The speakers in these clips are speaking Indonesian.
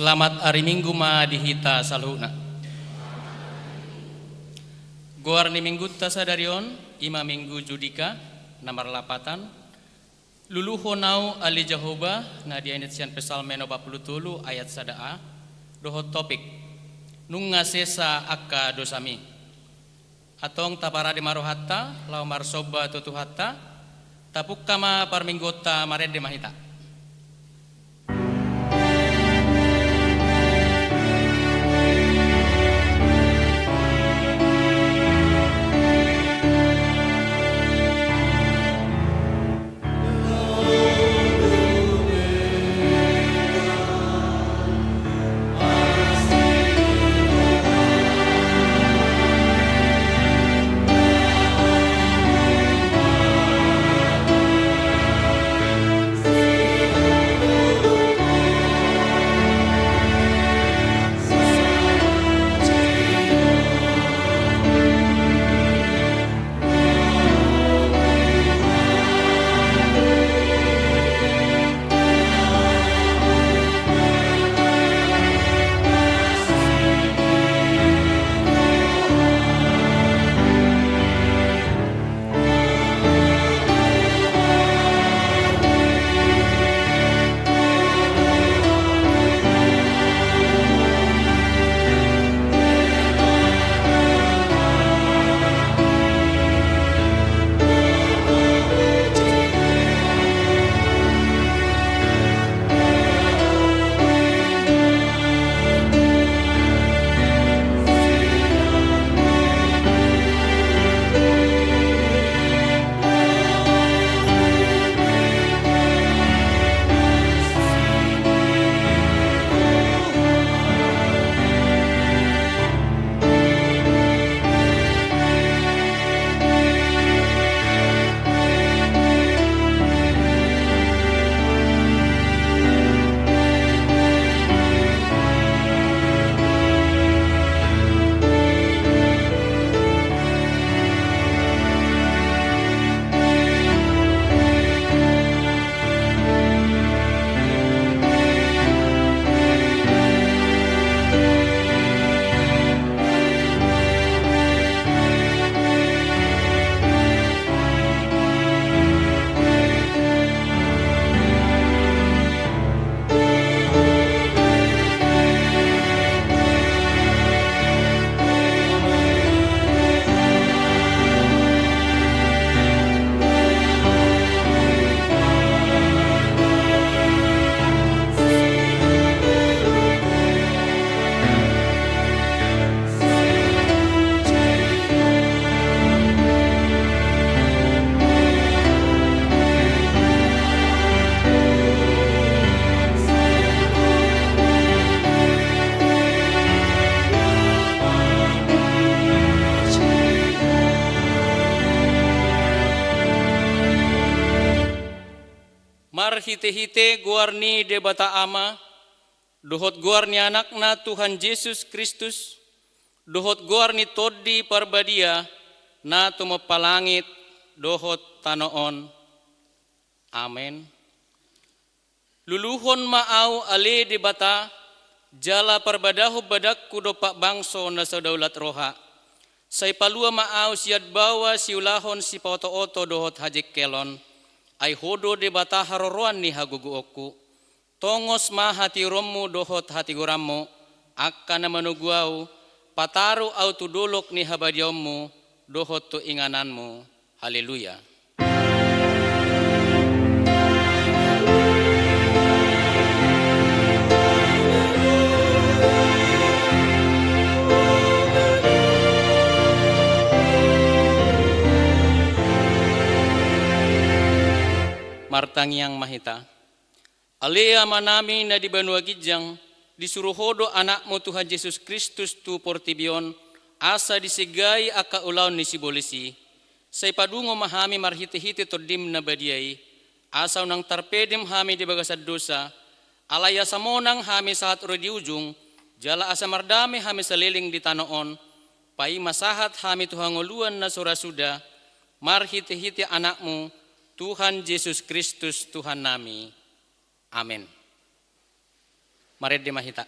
Selamat hari Minggu ma dihita salhuna. Goar ni minggu tasadarion ima minggu judika nomor lapatan. Luluho nau ali Jehovah na dia initian pesal meno 40 ayat sadaa. Doho topik nunga sesa akka dosami. Atong tapara di marohatta lau marsoba tutuhatta tapuk kama parminggota marede mahita. Mar hite-hite guarni debata ama, dohot guarni anakna Tuhan Yesus Kristus, dohot guarni todi parbadia, na tumapalangit, dohot tanoon. Amen. Luluhon maaw ale debata, jala parbadaho badak kudopak bangso na sa daulat roha. Say palua maaw siyad bawa siulahon si pauto-oto dohot hajik kelon. Ay hodo de bata haroroan ni haguguoku. Tongos ma hati rommu dohot hati gurammu. Akka na manuguaw. Pataru au tudulok ni habadiommu. Dohot tu ingananmu. Haleluya. Martang yang mahita. Alea manami na di Banua Gijang, disuruh hodo anakmu Tuhan Yesus Kristus tu portibion, asa disigai aka ulaun ni sibolisi. Say padungo mahami marhiti-hiti todim na badiay, asa unang tarpedim hami di bagasad dosa, alaya samonang hami sahat uro di ujung, jala asa mardami hami saliling di tanoon, pai masahat hami tuhangoluan na surasuda, marhiti-hiti anakmu, Tuhan Yesus Kristus Tuhan nami. Amin. Mared de mahita.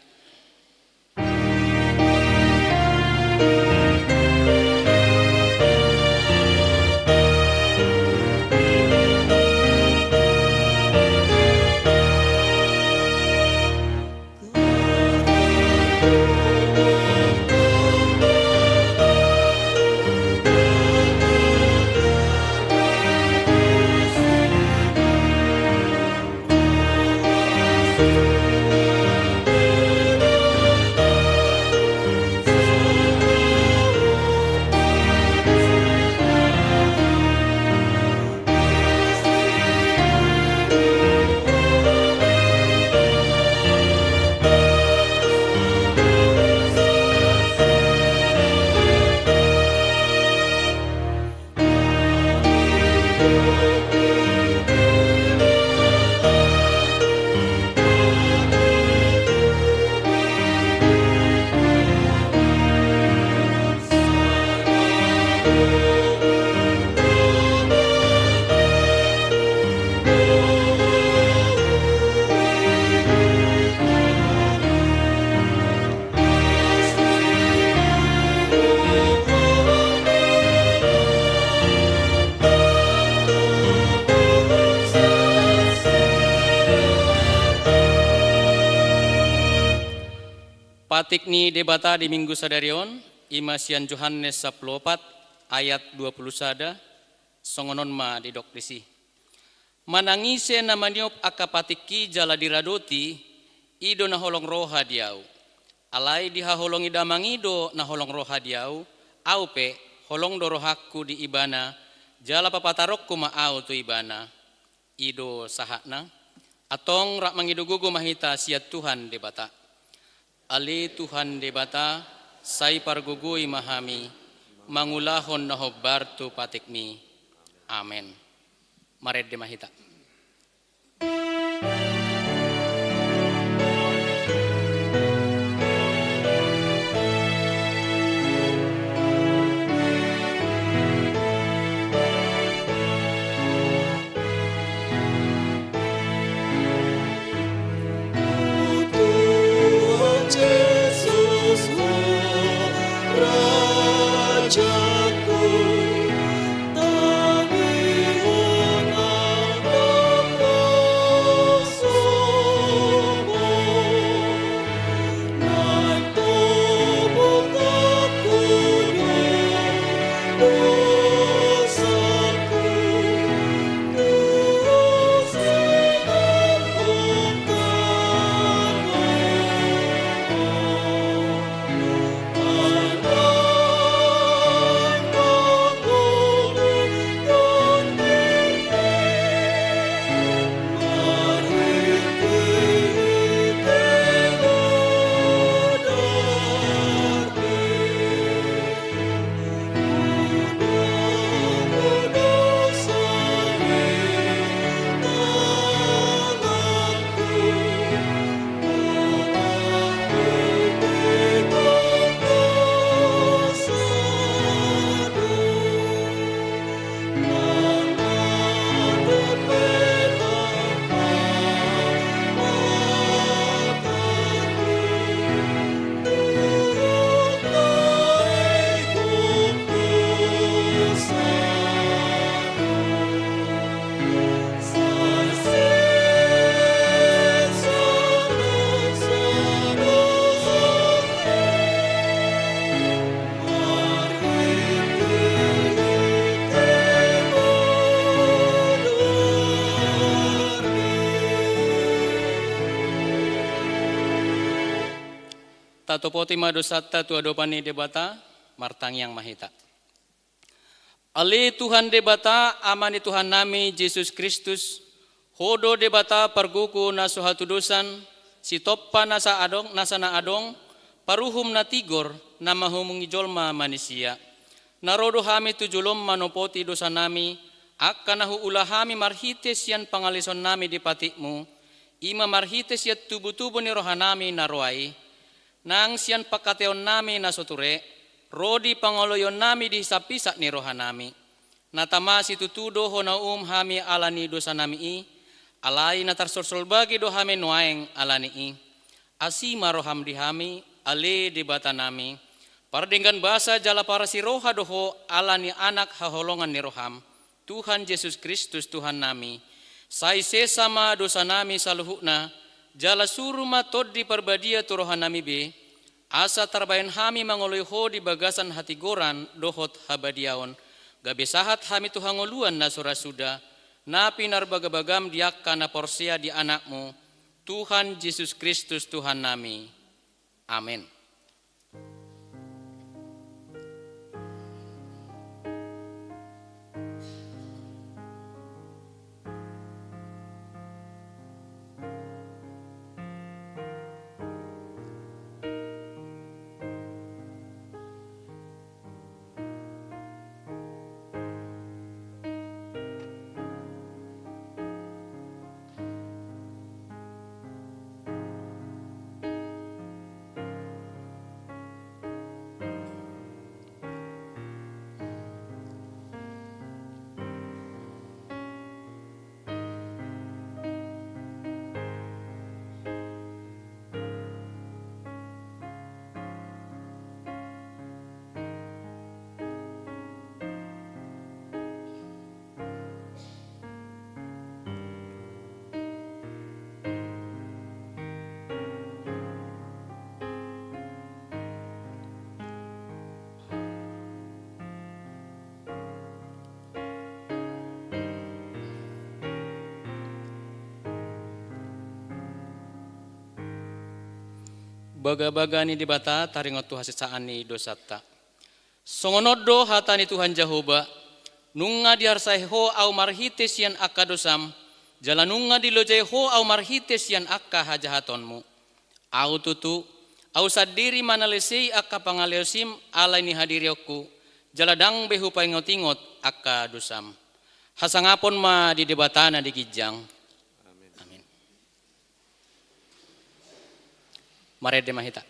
Patik ni debata di minggu sadarion, imasian Yohanes 14 ayat 20 sada, songonon ma di doktisi. Manangise na maniop akapatiki jala diradoti, ido na holong roha diau. Alai dihaholong idamangido na holong roha diau, aupe holong dorohaku di ibana, jala papatarokku maau tu ibana. Ido sahakna, atong rak mangidugugo mahita siat Tuhan debata. Ali Tuhan debata, say pargugui mahami, mangulahon na hobbartu patikmi. Amen. Mared de mahita. Tato poti madosata tu adopani debata, martang yang mahita. Ali Tuhan debata, amani Tuhan nami Yesus Kristus, hodo debata parguku na suhatu dosan, si toppa nasa adong, nasa na adong, paruhum na tigor na mahumungi jolma manusia. Narodo hami tujulom manopoti dosa nami, akkanahu ulahami marhites yan pangalison nami di patikmu, ima marhites yat tubu-tubu ni rohanami naruai, nang siyan pakateon nami na soture, rodi pangoloyon nami di hisap-pisap ni rohanami. Natama si tutudo honaum hami alani dosa nami i, alay natarsorsol bagi do hami nuaeng alani i. Asima roham dihami, ale debata nami, pardenggan bahasa jala para si roha doho alani anak haholongan ni roham, Tuhan Yesus Kristus Tuhan nami, sai sesama dosa nami saluhukna, jala suruma tod di perbadia tu rohan nami be, asa tarbayan hami mangoloiho di bagasan hati goran dohot habadiaon, gabe sahat hami Tuhan ngoluan na surasuda, napi narbagabagam diakka na porsia di anakmu, Tuhan Yesus Kristus Tuhan nami. Amin. Baga-baga ni dibata taringot tu hasisaan ni dosata. Songonodo hatani Tuhan Jehovah, nunga diharsai ho au marhites yan akka dosam, jalanunga dilojai ho au marhites yan akka hajahatonmu. Au tutu, au sadiri manalesei akka pangaleosim alai ni hadirioku, jaladang behu paingot-ingot akka dosam. Hasangapon ma di debatana di Kijang. Marede mahita.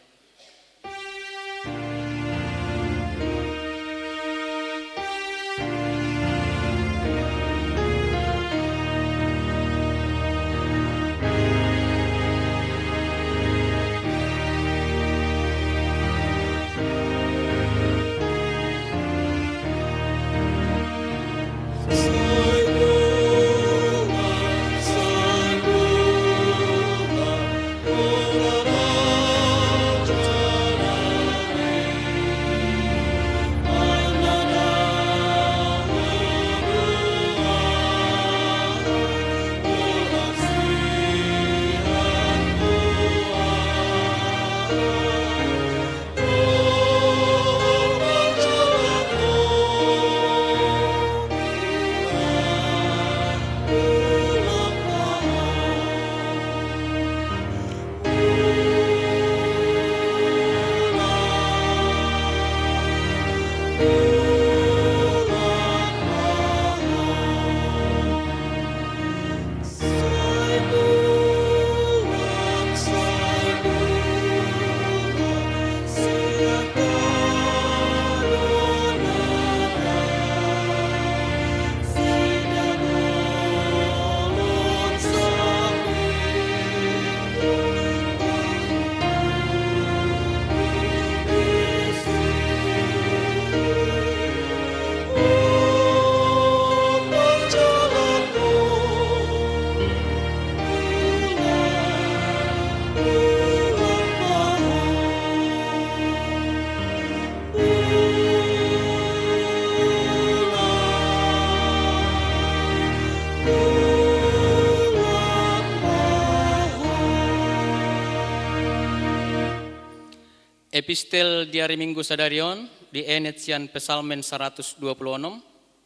Epistel di hari Minggu Sadarion di Enetian Pesalmen 126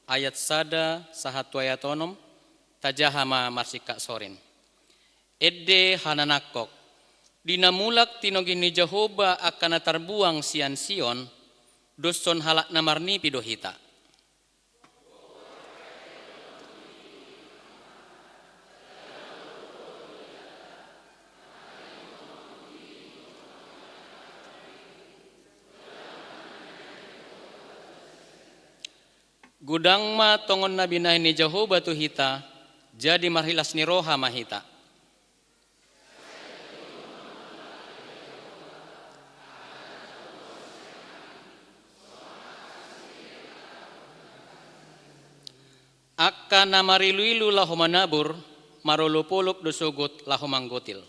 ayat sada sahatu ayat onom tajahama marsika sorin. Edde hananakok dinamulak tinogini Jehovah akan terbuang sian Sion doson halak namarni pidohita. Gudang ma tongon na binahin ni Jehovah tu hita, jadi marhilas ni roha mahita. Akka na mariluilu laho manabur, marulupulok dosugot laho manggotil.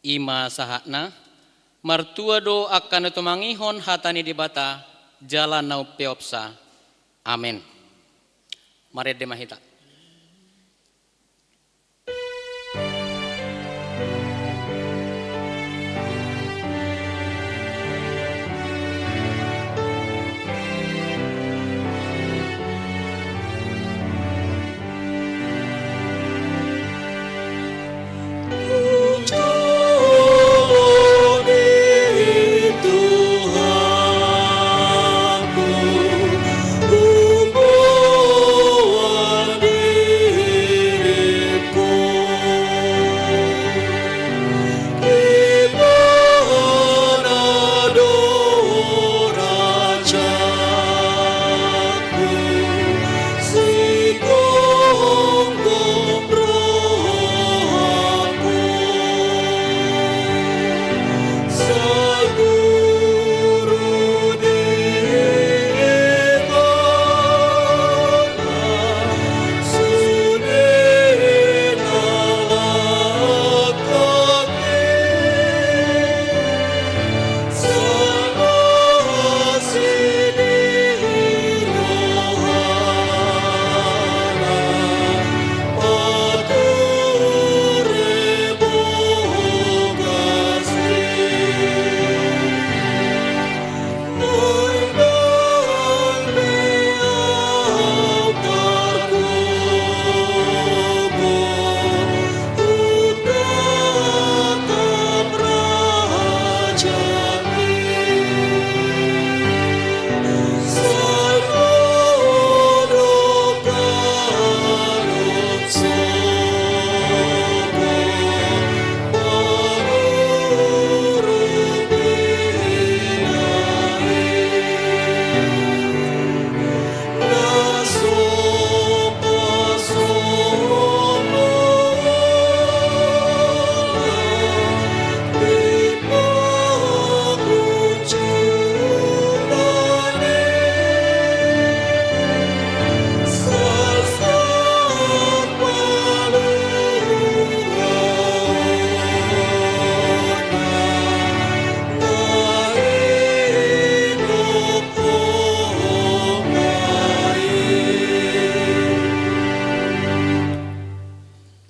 Ima sahakna, martua do akan tumangihon hatani dibata, jalan nau peopsa. Amin. Mari demahita.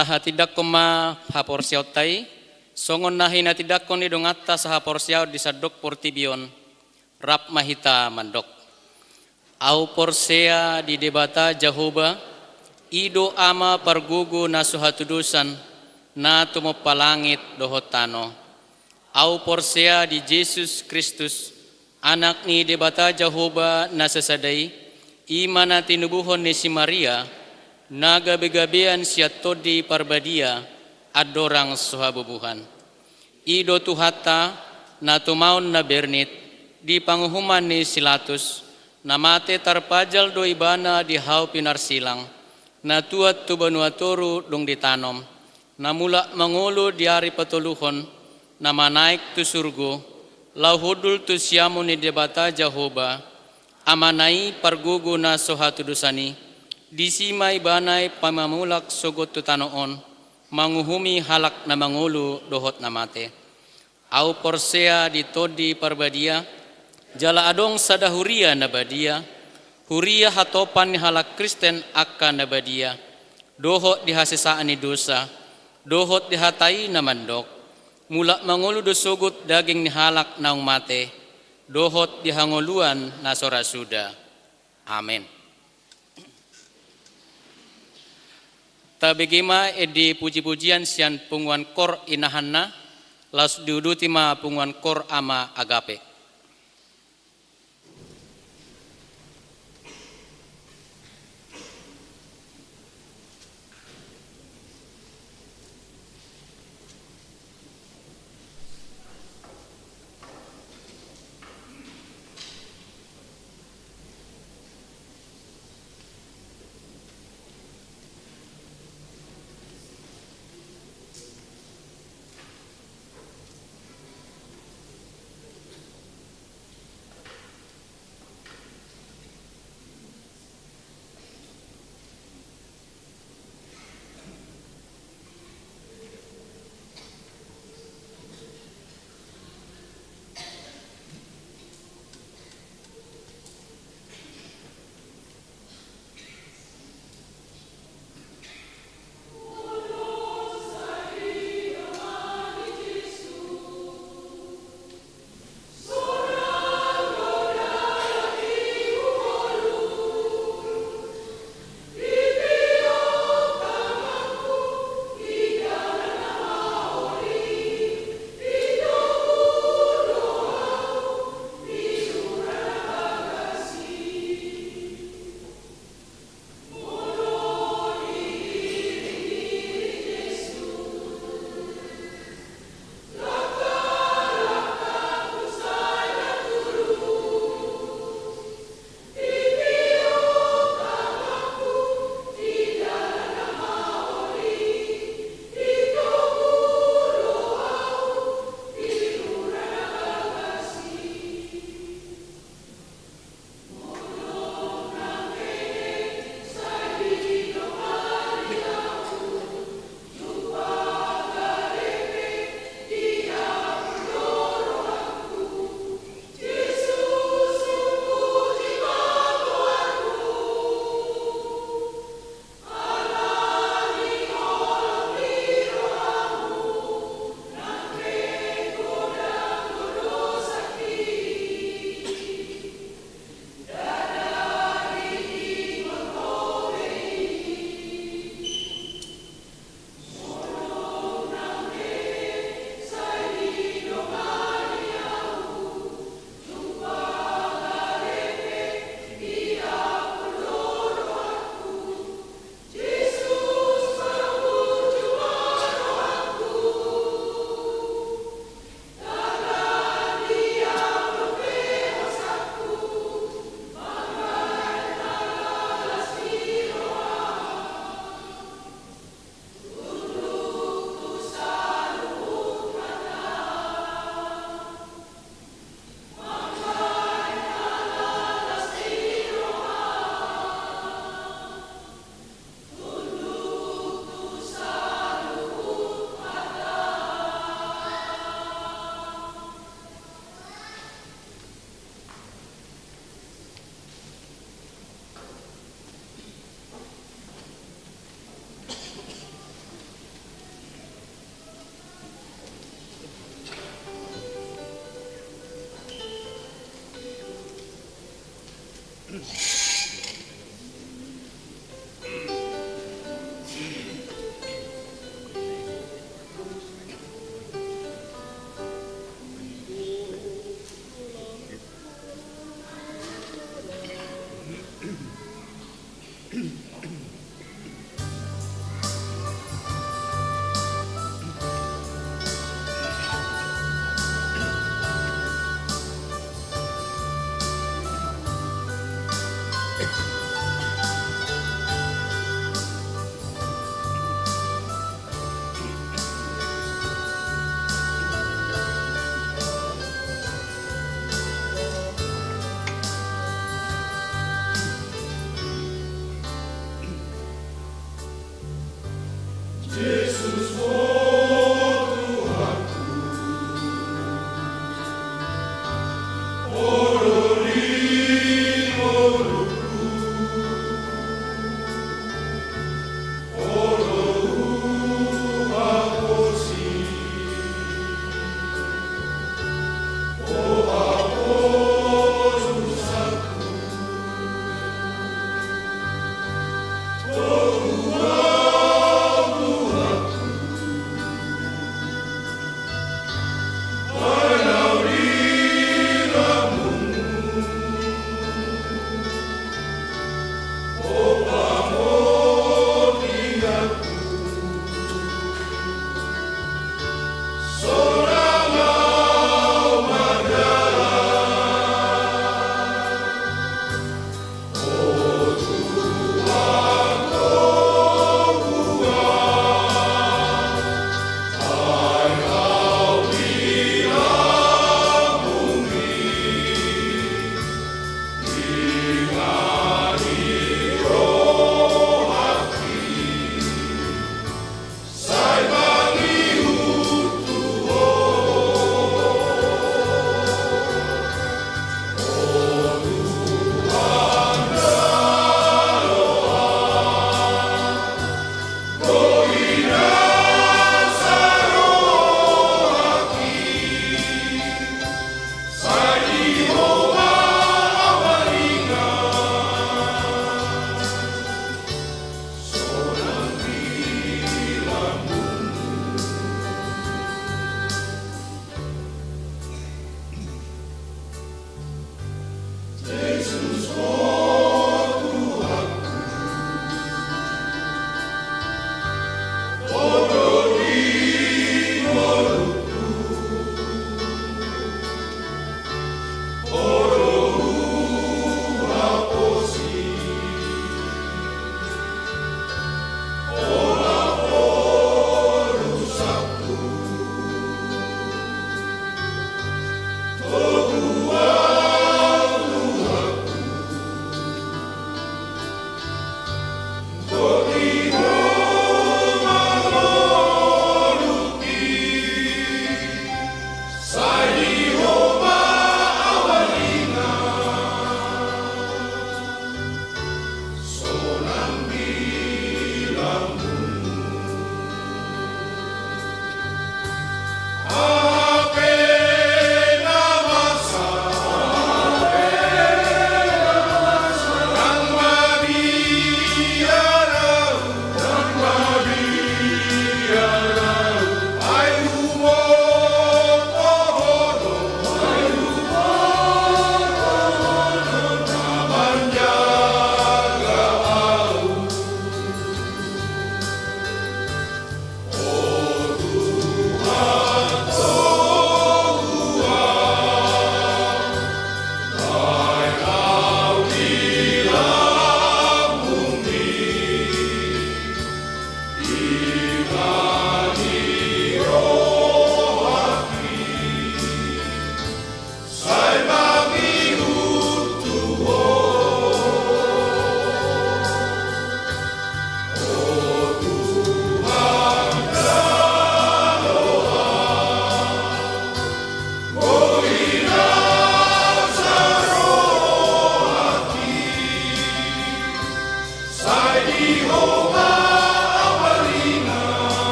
Taha tidak koma haporsiaw tay, songon nahi na tidak kon idong atta sa haporsiaw di sadok portibion, rap mahita mandok. Au porsea di debata Jehovah, ido ama pargugu na suhatudusan, na tumopalangit dohotano. Au porsea di Jesus Kristus, anak ni debata Jehovah na sasaday, ima na tinubuhon ni si Maria, nagabigabian siya todi parbadia adorang suhabubuhan. Ido tuhata na tumaon na bernit di panguhuman ni Silatus na mate tarpajal do ibana di hau pinarsilang na tuat tu banuatoru dong ditanom na mula mangulo di hari patuluhon na manaik tu surgo lauhudul tu siamu ni debata Jehovah amanai pargugu na sohatudusani disimay banay pamamulak sugot tutanoon, manguhumi halak na mangulo dohot na mate. Au porsea di todi parbadia, jala adong sadahuria na badia, huria hatopan ni halak Kristen akan na badia, dohot dihasisaan ni dosa, dohot dihatai na mandok, mula mangulo do sugot daging ni halak naong mate, dohot dihanguluan na sorasuda. Amen. Tabigima edi puji-pujian sian punguan kor inahanna las diudutima punguan kor ama agape.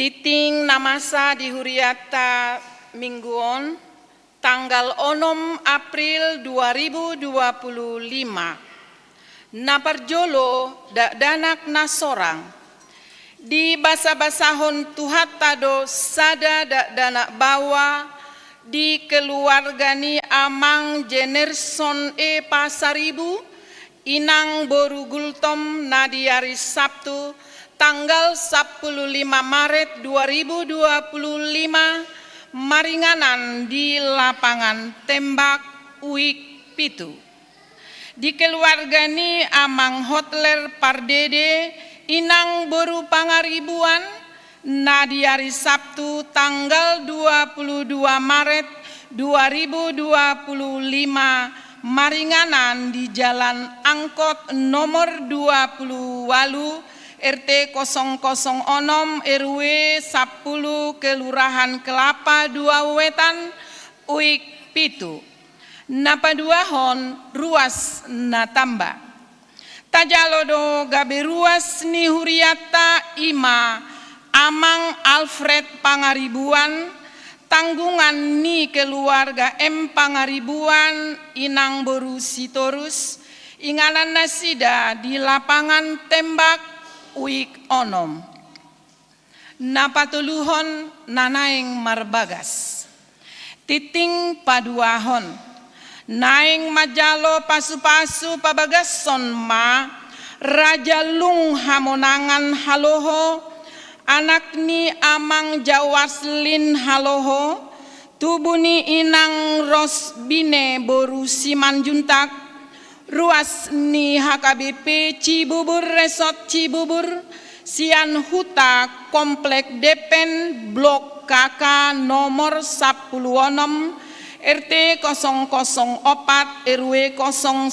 Titing namasa di Huriata Mingguon tanggal 6 April 2025. Naparjolo danak nasorang di basa-basahon tuhatado sada danak bawa di keluargani amang Jenerson Pasaribu inang Borugultom nadi hari Sabtu tanggal 15 Maret 2025 maringanan di lapangan tembak Uik Pitu. Di keluarga ni amang hotler pardede inang boru pangaribuan na di hari Sabtu tanggal 22 Maret 2025 maringanan di Jalan Angkot nomor 20 Walu RT 006 RW 10 Kelurahan Kelapa 2 Wetan Uik Pitu. Napaduahon ruas na tamba. Tajalodo gabe ruas ni huriata ima amang Alfred Pangaribuan, tanggungan ni keluarga M Pangaribuan inang boru sitorus, inganan nasida di lapangan tembak Uik Onom. Napatuluhon nanaing marbagas. Titing paduahon. Naing majalo pasu-pasu pabagason ma Raja Lung Hamonangan haloho, anak ni amang Jawaslin haloho, tubuni inang Rosbine boru Simanjuntak, ruas ni HKBP Cibubur Resort Cibubur, Sian Huta Komplek Depen Blok KK nomor 10 RT 004 RW 010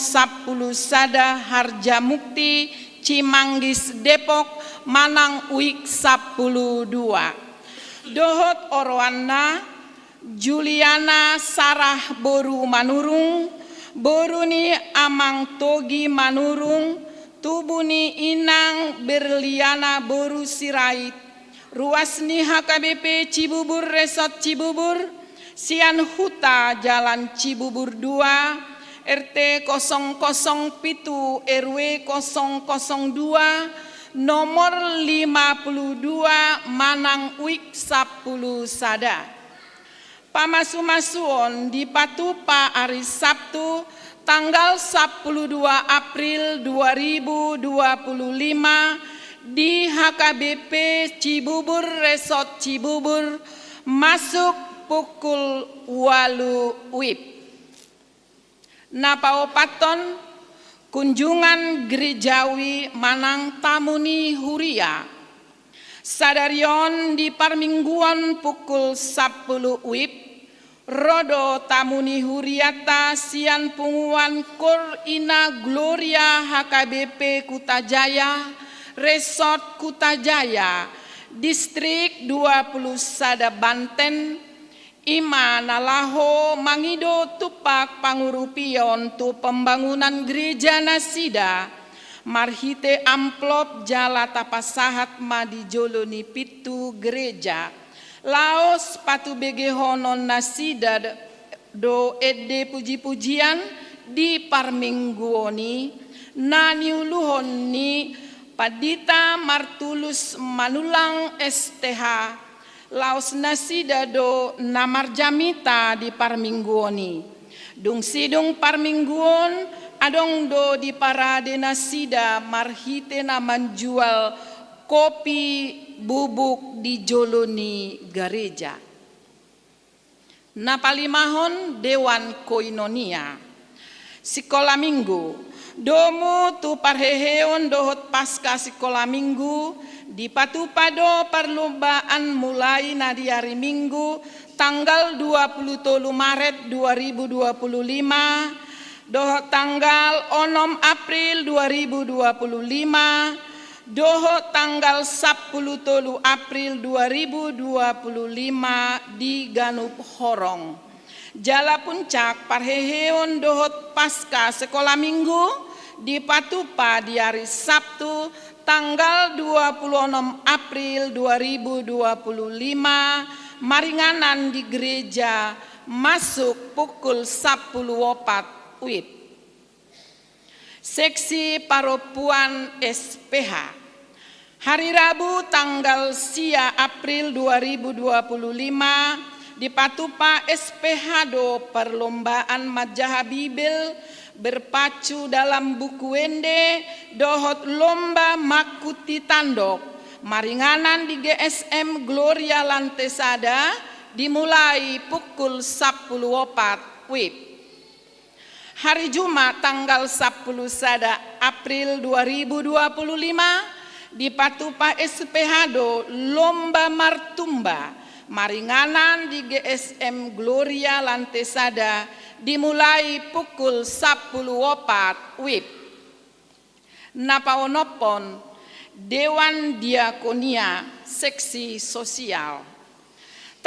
Sada Harjamukti Cimanggis Depok Manang Uik 12. Dohot Orwana Juliana Sarah Boru Manurung, Boruni Amang Togi Manurung, Tubuni Inang Berliana Boru Sirait, ruasni HKBP Cibubur Resort Cibubur, Sian Huta Jalan Cibubur 2 RT 007 RW 002 nomor 52 Manang Uik 10 Sada. Pamasu-masuon di Patupa hari Sabtu tanggal 12 April 2025 di HKBP Cibubur Resort Cibubur masuk pukul 8 WIB. Napaopaton kunjungan gerejawi manang tamuni huria. Sadarion di parmingguan pukul 10 WIB. Rodo tamuni huriata sian punguan Kor Ina Gloria HKBP Kutajaya, Resort Kutajaya, Distrik 20 Sada Banten, Ima nalaho mangido tupak pangurupion tu pembangunan gereja nasida, marhite amplop jala tapasahat madi joloni pitu gereja, laos patu begehonon nasida do edde puji-pujian di parmingguoni, naniuluhon ni Padita Martulus Manulang STH, laos nasida do namarjamita di parmingguoni. Dung sidung parmingguon adong do di parade nasida marhite na manjual kopi bubuk di joloni gereja. Napalimahon Dewan Koinonia. Sekolah minggu. Domu tu parheheon dohot pasca sekolah minggu di Patupado perlombaan mulai nadi hari Minggu tanggal 23 Maret 2025 dohot tanggal 6 April 2025 dohot tanggal 10 April 2025 di Ganup Horong. Jala puncak parheheon dohot pasca sekolah minggu di Patupa di hari Sabtu tanggal 26 April 2025 maringanan di gereja masuk pukul 10.04 WIB. Seksi Paropuan SPH hari Rabu tanggal sia April 2025 di Patupa SPH do perlombaan Majaha Bibel berpacu dalam buku Wende dohot lomba makuti tandok maringanan di GSM Gloria Lantesada dimulai pukul 10.04 WIB. Hari Jumat tanggal 10 April 2025 di Patupa SPHdo Lomba Martumba maringanan di GSM Gloria Lantesada dimulai pukul 10.04 WIB. Napaonopon Dewan Diakonia Seksi Sosial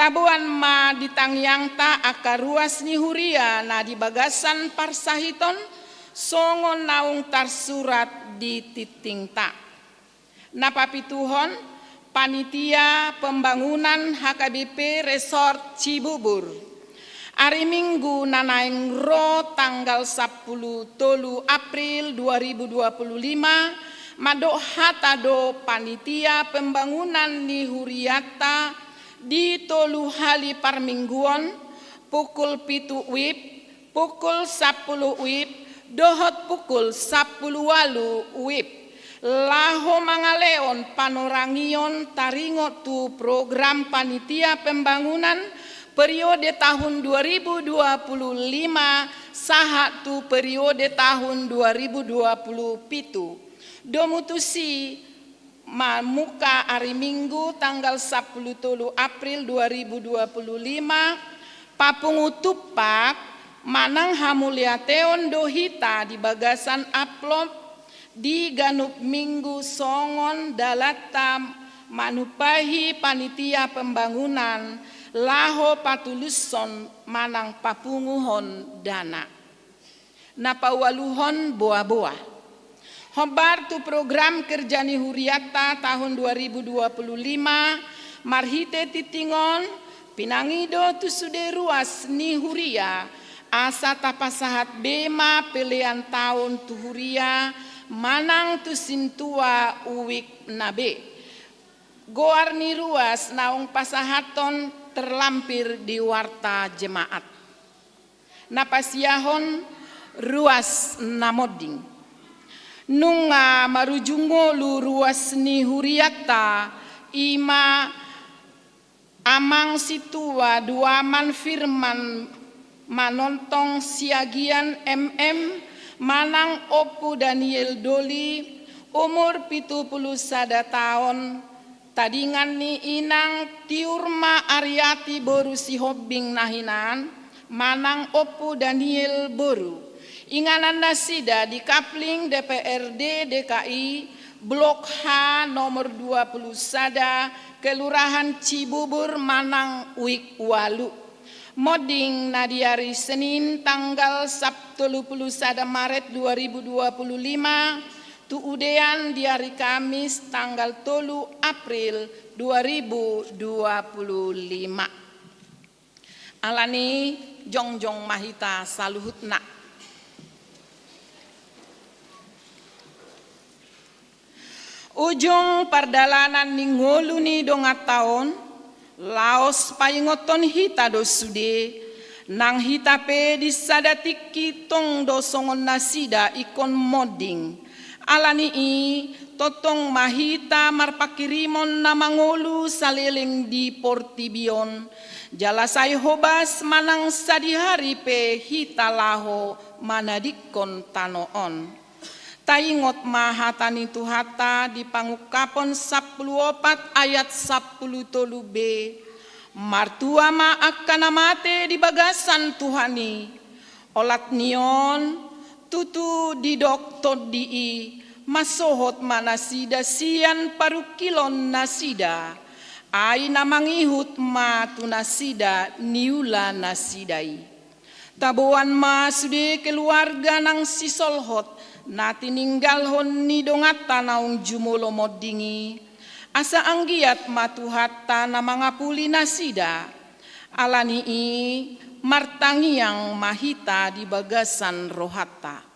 tabuan ma ditangyang ta aka ruas ni huria na di bagasan parsahiton songon naung tarsurat di titing ta. Napapituhon panitia pembangunan HKBP Resort Cibubur hari Minggu nanaing ro tanggal 10 April 2025 madok hatado panitia pembangunan ni huriata di tolu hali parmingguon pukul 7 WIB, pukul 10 WIB, dohot pukul 10.08 WIB. Laho mangaleon panorangion taringot tu program panitia pembangunan periode tahun 2025 saha tu periode tahun 2027. Domutusi muka hari Minggu tanggal 10 April 2025 papungutupak manang hamuliateon dohita di bagasan upload di ganup Minggu songon dalatam manupahi panitia pembangunan laho patuluson manang papunguhon dana napawaluhon boa-boa. Hobar tu program kerja ni huriata tahun 2025 marhite titingon pinangido tu sude ruas ni huria asa tapasahat bema pelean tahun tu huria manang tu sintua uwik nabe goar ni ruas naung pasahaton terlampir di warta jemaat napasiahon ruas namoding nunga marujungolu ruas ni huriata ima amang situa duaman firman manontong siagian manang opu Daniel Doli umur 71 tahun tadingan ni inang tiurma Ariati boru si hobbing nahinan manang opu Daniel boru inganan nasida di Kapling DPRD DKI Blok H nomor 20 Kelurahan Cibubur Manang Uik Walu moding nadiari Senin tanggal 31 Maret 2025 tu udean di hari Kamis tanggal 3 April 2025 alani jongjong mahita saluhutna. Ujung pardalanan ningolu ni dongat taon laos paingoton hita do sude nang hitape disadatik kitong do songon nasida ikon moding alani i totong mahita marpakirimon na mangolu saleleng di Portibion jalasay hobas manang sadihari pe hita laho manadikon tanoon taingot mahatani tuhata di pangukapon 14 ayat 10b martua ma akan mate di bagasan Tuhani olat nion tutu di doktor di masohot manasida sian parukilon nasida ai namangihut ma tunasida niula nasidai tabuan ma sude keluarga nang sisolhot nati ninggalhon ni dongata naung jumulo modingi asa anggiat matuhatta na mga puli nasida alani i martangiang mahita di bagasan rohata.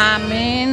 Amin.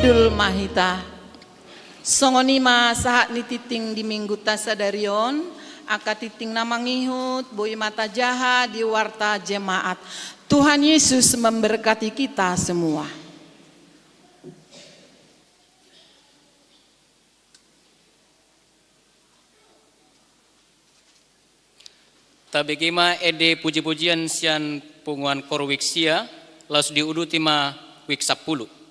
Hudul Mahita. Songonima saat nititing di minggu tasadarion, aka titing namangihut, boi mata jaha di warta jemaat. Tuhan Yesus memberkati kita semua. Tabegema ede puji-pujian sian punguan korwiksia las diudutima wik 10.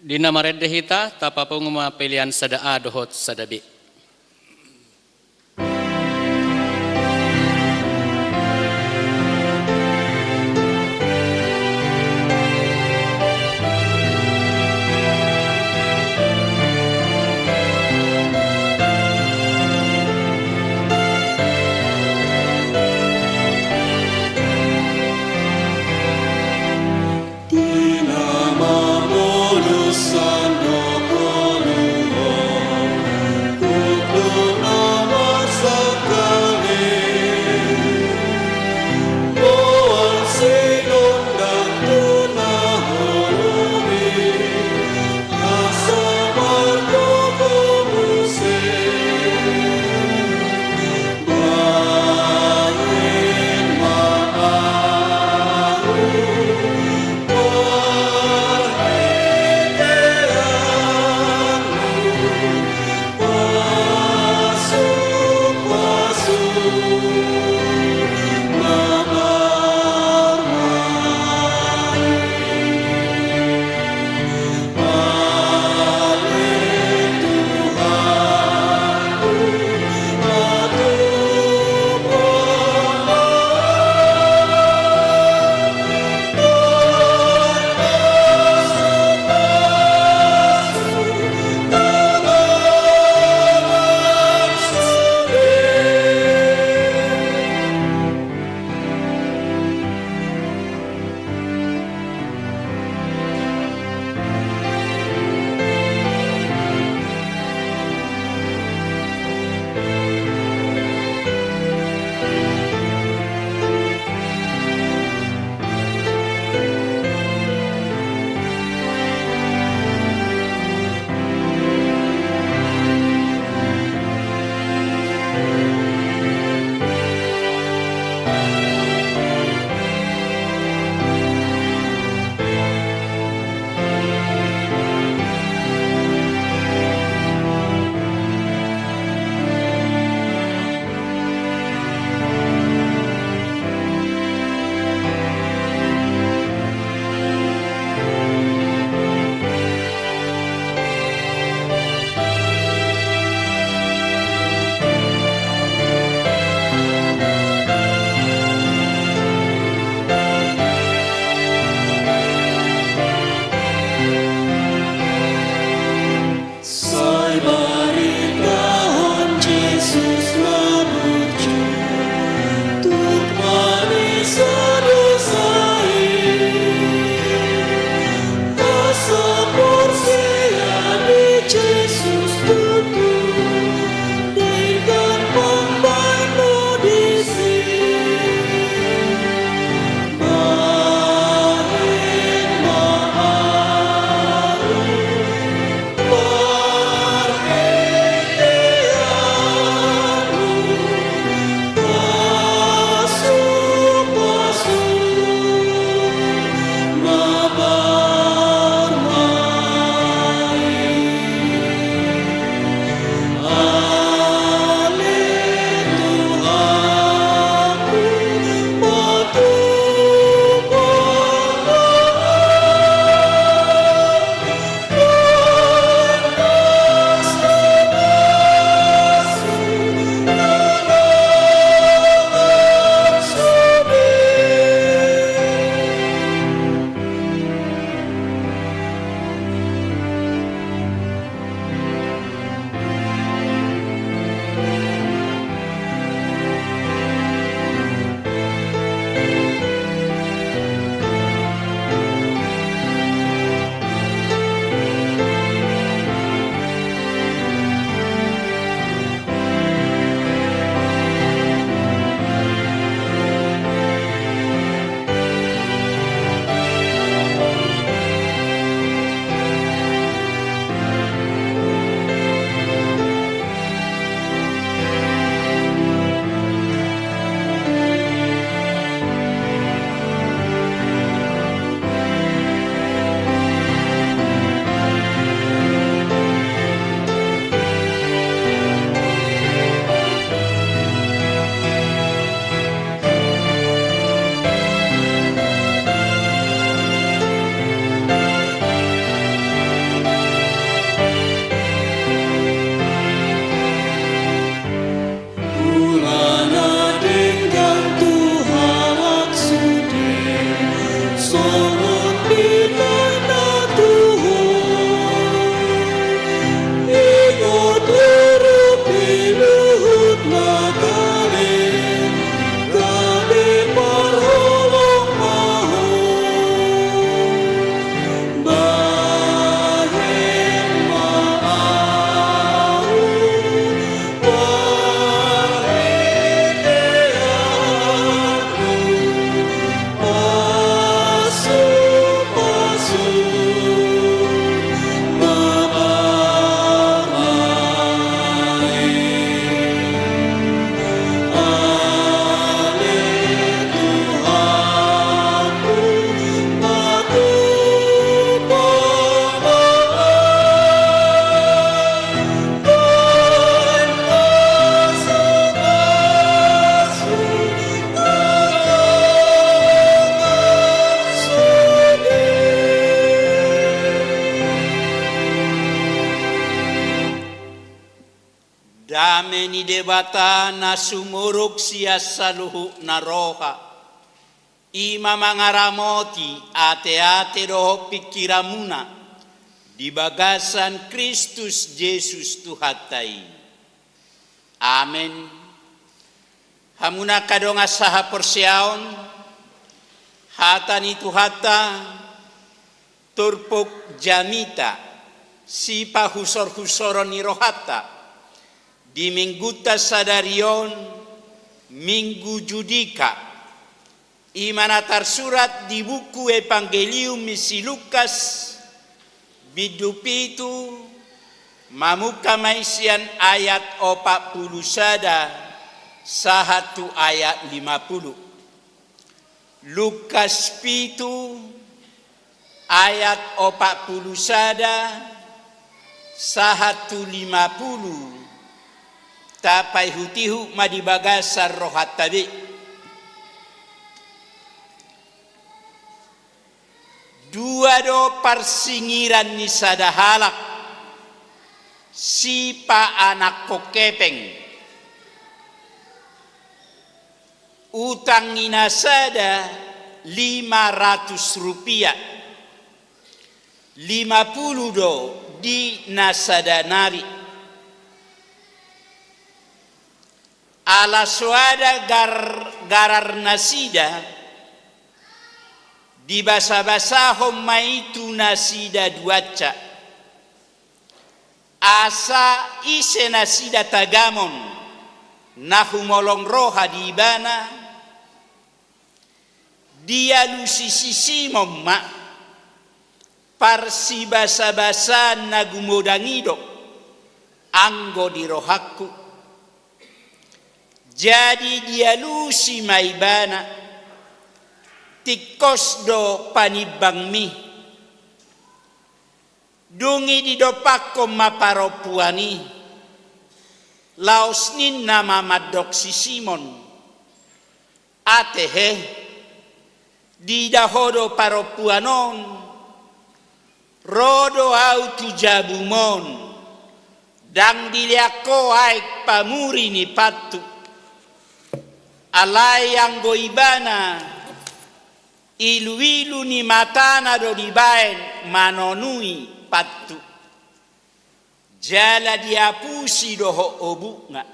Dina mareddehita tapa penguma pilihan sadaa dohot sadabi. Sandokolua Dame ni debata na sumurog siya sa luhu na roha. Ima mangaramoti ate-ate roho pikiramuna. Di bagasan Kristus Yesus Tuhatai. Amen. Hamuna kadonga saha persyaon. Hata ni Tuhata. Turpuk jamita. Sipa husor-husoron ni rohata. Di mingguta sadarion, minggu judika. Imana tersurat di buku Evangelium misi Lukas, bidupitu, mamuka maisian ayat 40 sada, sahatu ayat 50. Lukas pitu, ayat 40 sada, sahatu 50. Tapai hutihu madibagasar rohat tabi. Dua do parsingiran ni sadahalak. Sipa anak kokepeng. Utang inasada 500 rupiah. 50 do di nasada nari. Ala suada garar nasida di basa-basa homma itu nasida duaca asa ise nasida tagamon nahumolong roha di ibana dia lusisi momma parsi basa-basa nagumodangido anggo di rohaku. Jadi dia lusi maibana tikos do panibang mi dungi di do pakko maparopuani laos ninna mamadok si Simon atehe di dahodo paropuanon rodo au tu jabumon dang diliako aik pamuri ni patu alai yang goibana ilu-ilu ni matana do dibaen manonui patu jala diapusi do ho obunga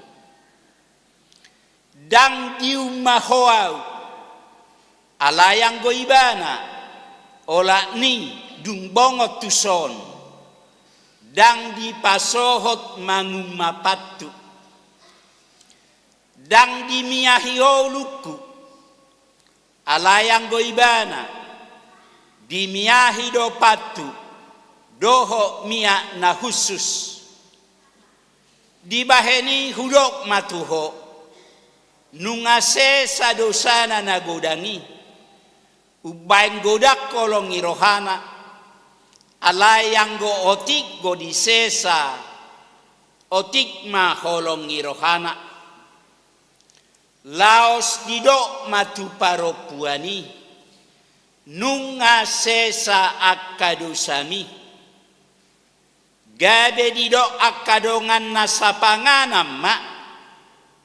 dang diumahoau alai yang goibana ola ni dungbongot tuson dang dipasohot mangumapatu dang dimiahi oluku alayang goibana dimiahi do patu doho mia na khusus dibaheni hudok matuho nungase sadosana nagodangi ubain godak kolong irohana alayang go otik go disesa otik ma holong irohana laos didok matu paropuani nunga sesa akadosami gabe didok akadongan nasapanganam ma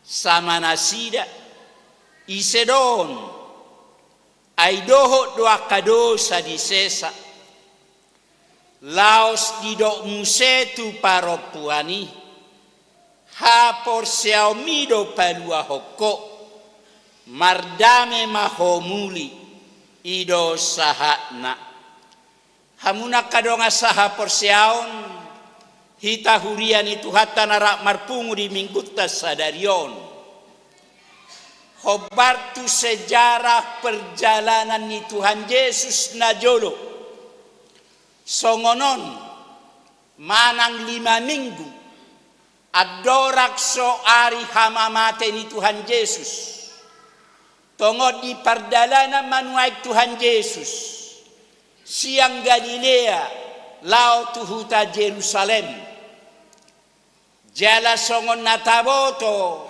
sama nasida isedon aidoho do akadosa di sesa laos didok musetu paropuani ha porsiao mido palua hokko mardame mahomuli ido sahana hamuna kadonga saha porsiaon hita hurian itu hatta narak marpungu di mingguta sadarion hobartu sejarah perjalanan ni Tuhan Yesus najolo songonon manang 5 minggu adorak so ari hamamate ni Tuhan Yesus tongod di pardalanan manuaik Tuhan Yesus siang Galilea lao tuhuta Jerusalem jala songon nataboto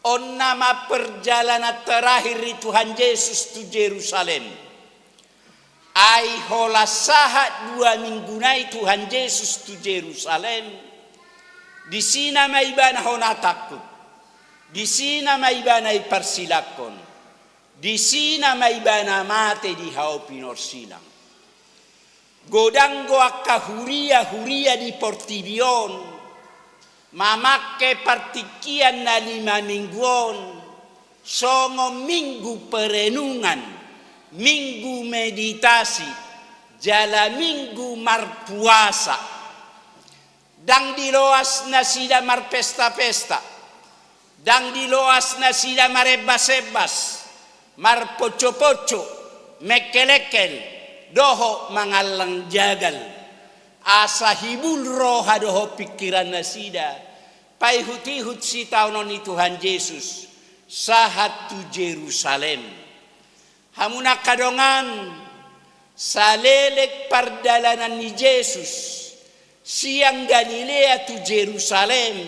on nama perjalanan terakhir di Tuhan Yesus tu Jerusalem ai hola sahat 2 minggu nai Tuhan Yesus tu Jerusalem Di sina maibana hona takut. Di sina maibana iparsilakon. Di sina maibana mate di hau pinor silang. Godanggo akka huria di Portibion. Mamakke partikian na 5 mingguon. Songo minggu perenungan. Minggu meditasi. Jala minggu marpuasa. Dang diloas na sida marpesta-pesta. Dang diloas na sida marebas-ebas. Marpoco-poco. Mekelekel. Doho mangalang jagal. Asa hibul roha doho pikiran na sida. Paihut-ihut si taunon ni Tuhan Yesus. Sahat tu Jerusalem. Hamuna kadongan. Salelek pardalanan ni Yesus. Siang Galilea tu Jerusalem.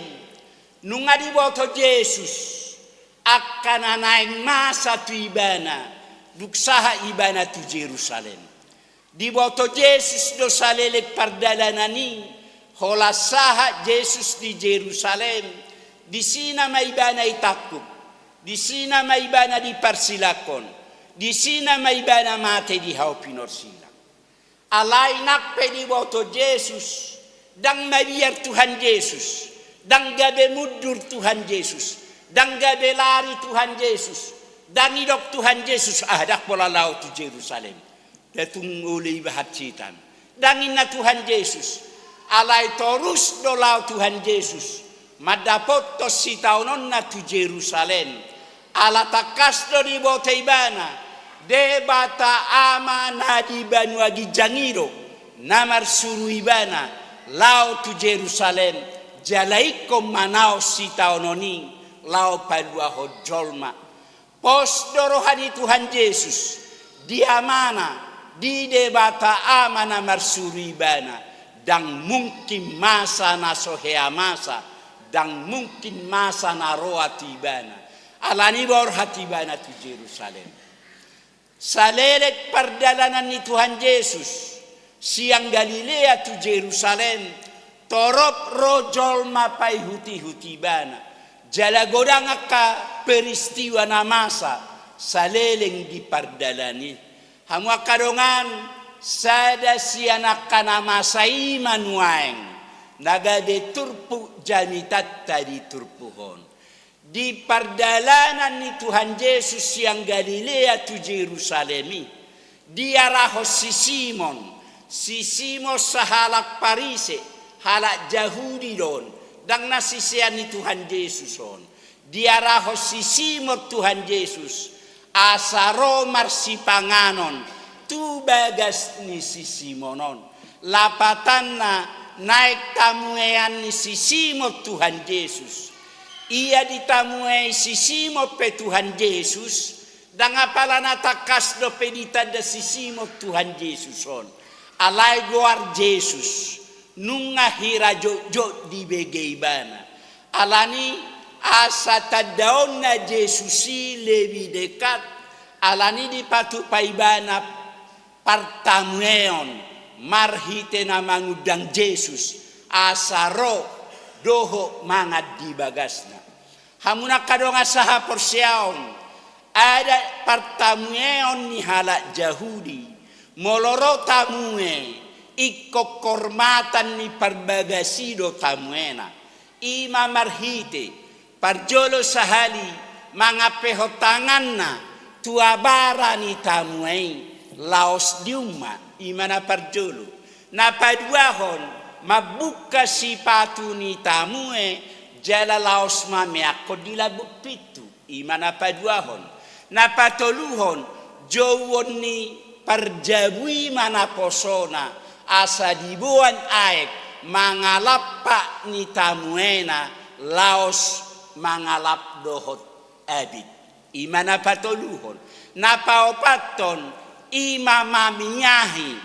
Nunga diboto Yesus. Akan anaing masa tu ibana. Duksaha ibana tu Jerusalem. Diboto Yesus do salelek pardalanani. Hola saha Yesus di Jerusalem. Di sina maibana itakub. Di sina maibana diparsilakon. Di sina maibana mate di hau pinor silang. Alay nakpe diboto Yesus. Dang mabiar Tuhan Yesus. Dang gabe mudur Tuhan Yesus. Dang gabe lari Tuhan Yesus. Dang idok Tuhan Yesus. Dak pola lau tu Jerusalem. Datung oleh bahat citan. Dangin na Tuhan Yesus. Alay torus do lau Tuhan Yesus. Madapot to si taunon na tu Jerusalem. Ala takas do di bote ibana. Debata ama na di banuagi jangiro. Namar suru ibana. Lau tu Jerusalem. Jalaikom manao si taunoni. Lau padua hojolma. Pos dorohani Tuhan Yesus. Dia mana. Di debata amana marsuribana. Dang mungkin masa na sohea masa. Dang mungkin masa na roa tibana. Alani bor hatibana tu Jerusalem. Salelek pardalanan ni Tuhan Yesus. Siang Galilea tu Jerusalem. Torop rojol mapai huti-hutibana. Jala godang akka peristiwa na masa. Saleleng di pardalani. Hamwa kadongan sada sianak kana masai manuaeng naga de turpu jamitat tadi turpuhon di pardalanan ni Tuhan Yesus yang Galilea tu Jerusalemi di arah si Simon sahalak Parise halak Yahudi don dang nasisian ni Tuhan Yesus on di arah si Simon Tuhan Yesus asaro marsi panganon tu bagas ni si Simonon lapatan na naik tamuean ni si Simo Tuhan Yesus ia ditamuei si Simo pe Tuhan Yesus dan apalana takas do pedita da si Simo Tuhan Yesus on alai goar Yesus nunga hira jo di begeibana alani asa tadaon na Yesusi lebih dekat alani di patu paibana partamueon marhite na mangudang Yesus asaro doho mangat di bagasna hamuna kadonga saha porsiaon ada partamueon ni halak Yahudi moloro tamue ikko kormatan ni parbagasido tamuena ima marhite parjolo sahali mangapeho tanganna tuabara ni tamuei laos diuma imana parjolo na paduahon mabuka sipatu ni tamue jala laos mame ako dilabuk pitu imana paduahon na patoluhon jowon ni parjabui mana posona asa dibuan aek mangalapa ni tamuena laos mangalap dohot abid imana patoluhon napaopaton ima maminyahi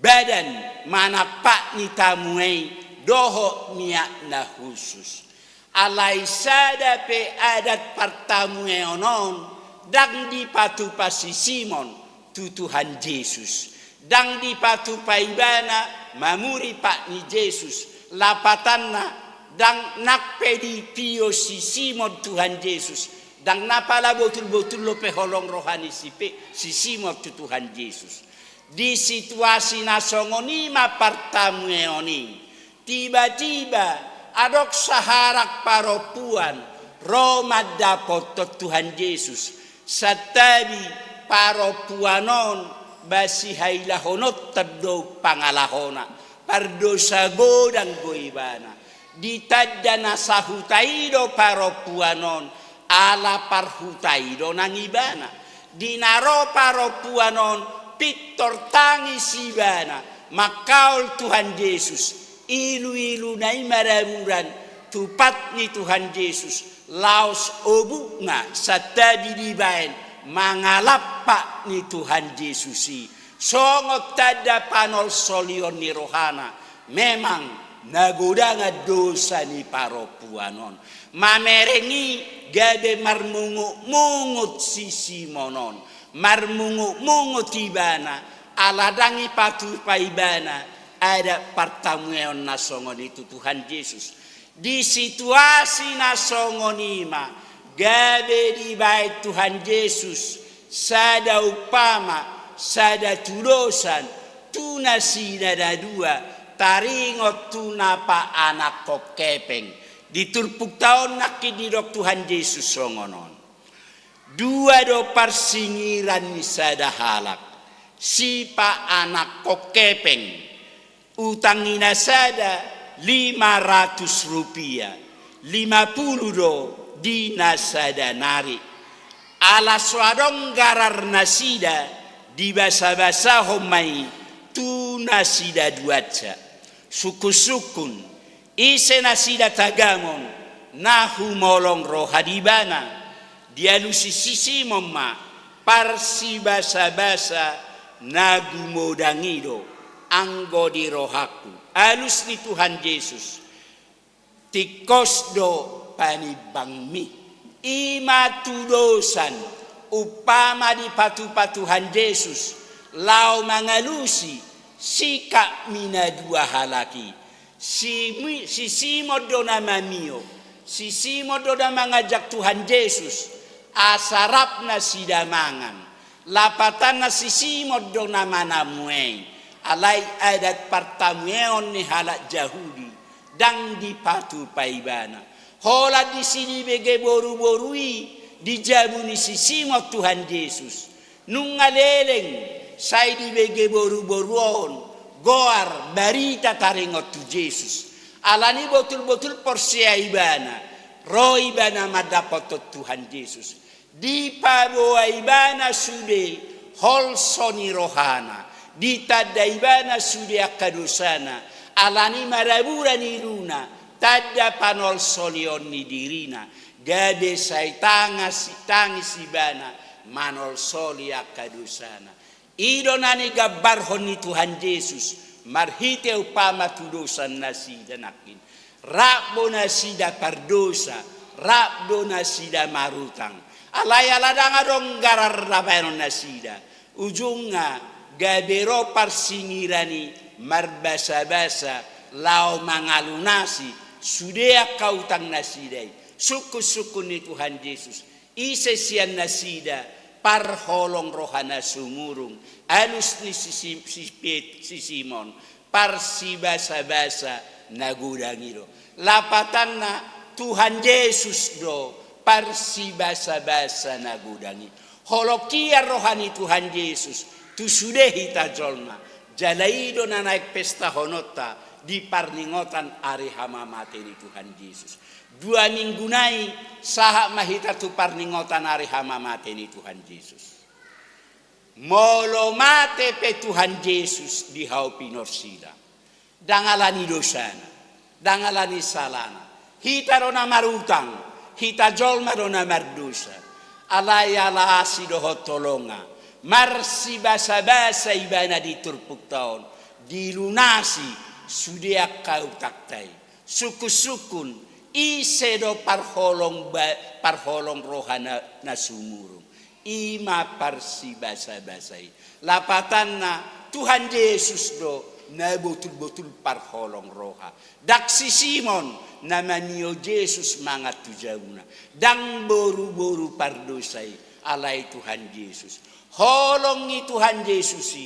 badan manapak ni tamuei doho niak na khusus alai sada pe adat partamuei onon dang di patu pasi Simon tu Tuhan Yesus dang di patu paibana mamuri pak ni Yesus lapatanna dang nakpedi pio si Simon Tuhan Yesus, dang napala betul-betul lo peholong rohani si Simon tu Tuhan Yesus. Di situasi nasongonima partamueoni, tiba-tiba adok saharak paropuan Roma dapot Tuhan Yesus. Satabi paropuanon basi hailahonot tabdo pangalahona pardosa godang goibana. Ditadda nasahutaido paropuanon ala parhutaido nangibana. Dinaro paropuanon Victor tangis ibana. Makaul Tuhan Yesus ilu-ilu na imaramuran tupat ni Tuhan Yesus laos obukna sa tabi dibain mangalapa ni Tuhan Yesusi songot tada panol solion ni rohana memang nagoda nga dosa ni paropuanon mamerengi gabe marmungut si Simonon marmungut ibana aladangi patu paibana ada pertemuan nasongon itu Tuhan Yesus. Di situasi nasongonima, gabe di bait Tuhan Yesus, sada upama, sada tudosan, tuna sida dua, taringot tuna pa anak kokepeng. Diturpuk tahun nakididok Tuhan Yesus songonon. Dua do parsingiran ni sada halak, si pa anak kokepeng. Utangina sada 500 rupiah, 50 do dina sada nari. Ala swadong garar nasida di basa-basa homai tu nasida duaca. Suku-sukun ise nasida tagamon nahu molong rohadibana dialusi sisi momma parsi basa-basa nagumodangido. Anggo di rohaku alus ni Tuhan Yesus tikos do panibangmi ima tudosan upama di patu-patuhan Yesus lau mangalusi sika mina dua halaki si Simon do nama mio si Simon do mangajak Tuhan Yesus asarap na sidamangan lapatan na si Simon do nama namueng alai adat pertamuan ni halak Yahudi dang di patu paibana hola di sini bege boru-borui di jabuni si Simon Tuhan Yesus nungaleleng sai di bege boru-boruon goar barita taringot tu Yesus alani betul-betul porsia ibana roh ibana madapat Tuhan Yesus di paboa ibana sude hol soni rohana di tadaibana sudia kadusana alani marabura ni runa tada panol solion ni dirina gade sai tangis ibana manol solia kadusana idonani gabarhon ni Tuhan Yesus marhite upama tudosan nasida nakin rabbo nasida pardosa rabbo nasida marutang alay-aladang adong garar rabayon nasida ujungnya gabero parsingirani marbasa-basa lau mangalunasi sudia kautang nasidai suku-suku ni Tuhan Yesus ise sian nasida parholong rohana sumurung alus ni si Simon parsi basa-basa nagudangiro lapatan na Tuhan Yesus do parsi basa-basa nagudangi holokia rohani Tuhan Yesus tu sudah hita jolma jalaido na naik pesta honota di parningotan ari hama mate ni Tuhan Yesus 2 minggu nai saha mahita tu parningotan ari hama mate ni Tuhan Yesus molo mate pe Tuhan Yesus di hau pinorsida dangalani dosana dangalani salana hita rona marutang hita jolma rona mardosa alai ala asido hotolonga marsi basa-basa ibana diturpuk tahun dilunasi sudia kau taktai suku-sukun isedo parholong rohana nasumurung ima parsi basa-basai lapatanna Tuhan Yesus do na betul-betul parholong roha dak si Simon namanio Jesus mangat tujauna. Dang boru-boru pardosay alay Tuhan Yesus. Holongi Tuhan Yesus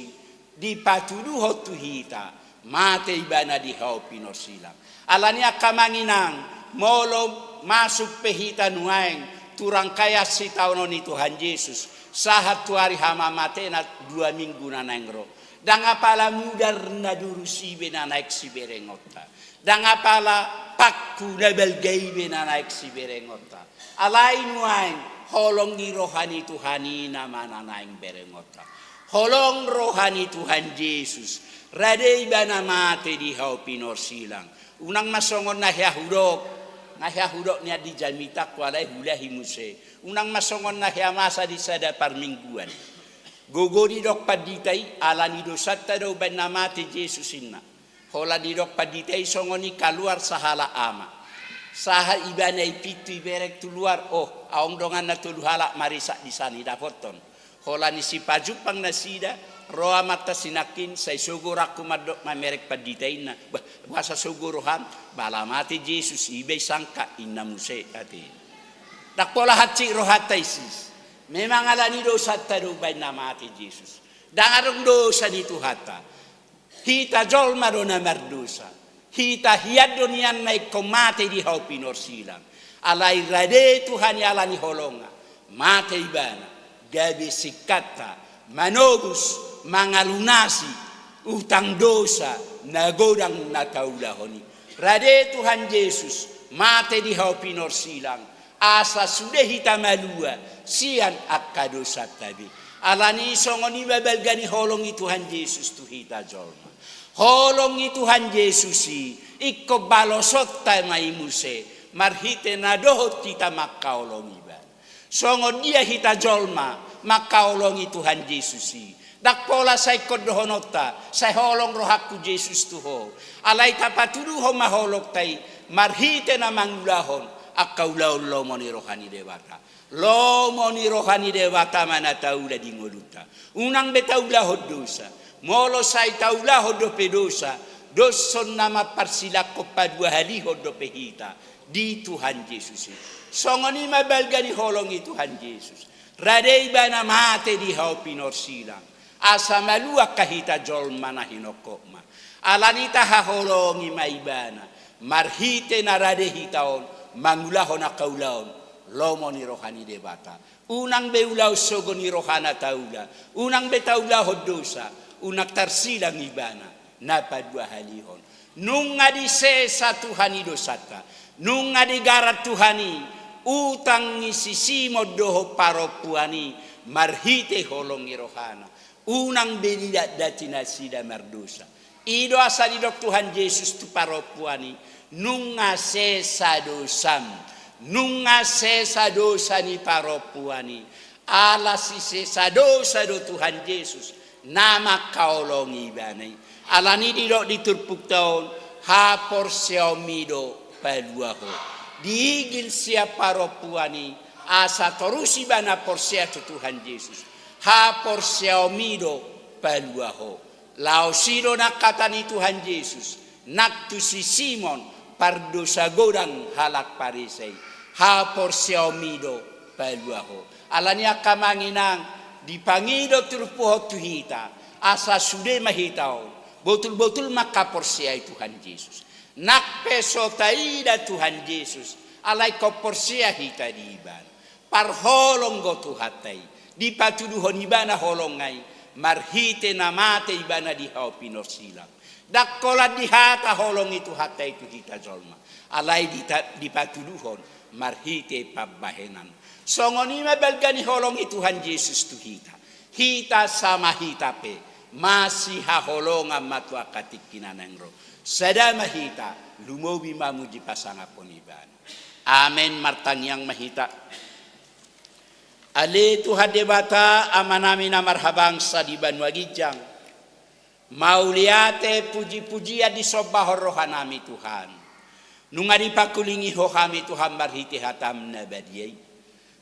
di patuduho tuhita mate ibana di hau pinosilang. Alania kamanginang molo masuk pehita nuaeng turang kaya si tahun ni Tuhan Yesus sahat tuari hama mate na 2 minggu na nengro. Dan apala mudar na durusi bena naik si berengota. Dan apala pakku na belgay na naik si berengota. Alay nuaeng holong di rohani Tuhani na mananaing berengota. Holong rohani Tuhan Yesus. Radei bana mate di hau pinor silang. Unang masongon na hudok. Na hudok niya di jamita ko alay hulahi muse. Unang masongon na masa di sada parmingguan. Gogori dok paditay alani dosat daw bana mate Yesus inna. Hola di dok paditay songoni kaluar sahala ama. Saha ibana ipitu iberek tuluar aong dongan na tuluhala marisa di sani dapoton. Hola ni si pajupang nasida roa mata sinakin say suguraku madok mamerek paditay na. Basa suguruhan bala mate Yesus ibay sangka inna muse ati. Dakpola hatsi rohatay sis. Memang alani dosa tarubay na mati Jesus. Dangarong dosa dito hata. Hita jolma do na merdosa. Hita hiad do niyan na ikomate di hau pinorsilang. Alay rade Tuhan alani holonga. Mate ibana. Gabi sikata. Manogus. Mangalunasi. Utang dosa. Nagodang nataulahoni. Rade Tuhan Yesus. Mate di hau pinorsilang. Asa sudah hita malua sian akadosa tabi alani songoni babelgani holongi Tuhan Yesus tu hita jolma holongi Tuhan Yesus ikko balosot mai muse marhite nadohot kita makaolongi ban songon dia hita jolma makaolongi Tuhan Yesus dak pola sai kodohonota sai holong rohaku Yesus tu ho alai tapatudu ho maholok tai marhite na mangulahon akaulau lo moni rohani dewata lo moni rohani dewata mana taula di ngoluta unang betaula hodosa molo sai taula hodope dosa doson nama parsilako padua hali hodope hita di Tuhan Yesus songoni mabalgani holongi Tuhan Yesus radei bana mate di hau pinor silang asa malua kahita jol mana hinokoma alanita haholongi maibana marhite na rade hitaon mangulahon akaulaon lomo ni rohani debata unang beulau sogo ni rohana taula unang betaula hodosa unak tarsilang ibana napa dua halihon nung ngadi sesa Tuhani dosata nung ngadi garat Tuhani utang ngisi simo doho paropuani marhite holongi rohana unang belidat datina sida merdosa ido asali dok Tuhan Yesus tu paropuani nunga sesa dosam nunga sesa dosa ni paropuani ala si sesa dosa do Tuhan Yesus nama kaolongi banai alani didok diturpuk tahun ha porseomido paluaho diigil siap paropuani asa torusi bana porsea tu Tuhan Yesus ha porseomido paluaho laosido nakatani Tuhan Yesus naktu si Simon pardosa godang halak parisay ha porseomido paluaho alania kamanginang dipangido turpuho tuhita asa sude mahitao betul-betul maka porsiai Tuhan Yesus nak peso taida Tuhan Yesus alai ko porsia hita di iban parholong go tuhatai di patuduhon ibana holongai marhite namate ibana di hau pinosilang dakkola dihata holong itu hata itu hita jolma alai di patuduhon marhite pabbahenan songoni mabelgani holong itu Tuhan Yesus tu hita sama hita pe masih haholonga matwa katikinan engro sadama hita lumobi mamuji pasangapon iban amen martang yang mahita ale Tuhan debata amanami na marhabang sa di Banwagijang mauliate puji-pujian di sobah rohanami Tuhan nungari pakulingi ho kami Tuhan marhiti hatam nabadiyai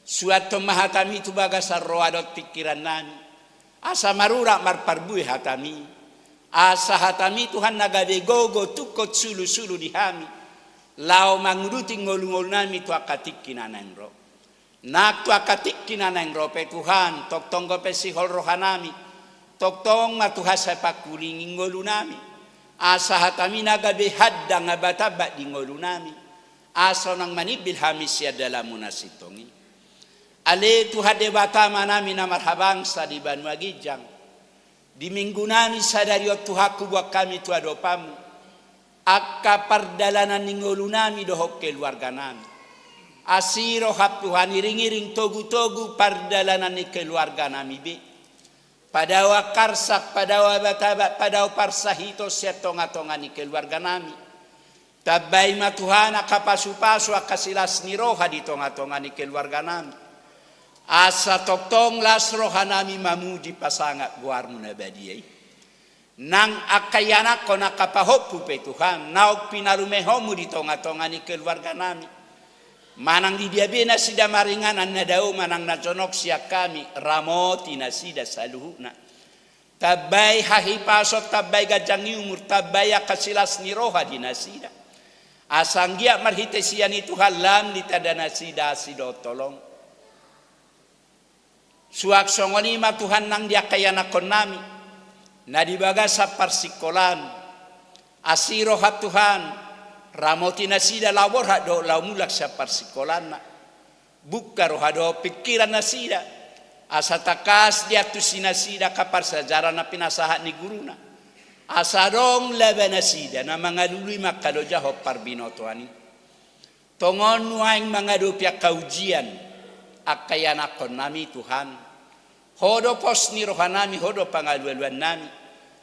suatu mahatami tu bagasar roadot pikiran nani asa marura marparbui hatami asa hatami Tuhan nagade gogo tukot sulu-sulu di hami lao manguruti ngolu-ngolu nami tu akatik kinanang ro. Nak tu akatik kinanang ro pe Tuhan, tok tonggo pe sihol rohanami, tok tong matuha sa pakuling ngolu nami. Asa hatamina gabe haddang abatabat di ngolu nami. Asa nang manibil hamis ya dalam munasitongi. Ale tu hade batama nami na marhabangsa di Banua Gijang. Di minggu nami sadari Tuhaku buat kami tu adopamu. Akka pardalanan ningolu nami dohok keluarga nami. Asiro hap Tuhan iring-iring togu-togu pardalanan ni keluarga nami be. Padawa karsak, padawa batabat, padawa parsahito setonga-tonga ni keluarga nami. Tabay matuhan akapasu-pasu akasilas ni roha di tonga-tonga ni keluarga nami. Asa toktong las roha nami mamuji pasangat guarmu na badiyay. Nang akayanak ko nakapahopu pe Tuhan, naok pinalumehomu di tonga-tonga ni keluarga nami. Manang di diabena sida maringanan na daw manang naconok siya kami, ramoti na sida sa luhuna. Tabay hahipasot, tabay gajang umur, tabay akasilas ni roha di nasida. Asanggia marhite siya ni Tuhan lam di tada nasida sido tolong. Suak songoni ma Tuhan nang dia kaya nakon nami. Na dibaga sa parsikolan. Asiro hat Tuhan. Ramoti na sida lawor hado laumulak sa parsikolan na. Buka roh hado pikiran na sida. Asa takas dia tu sinasida kapar sejarah na pinasahat ni guru na. Asa dong laba na sida na mga luluy makaloja ho parbinoto ani. Tongon nuaing mga dupya kaujian. Akaya nakon nami Tuhan. Hodo pos ni rohanami, hodo pangaluan nami.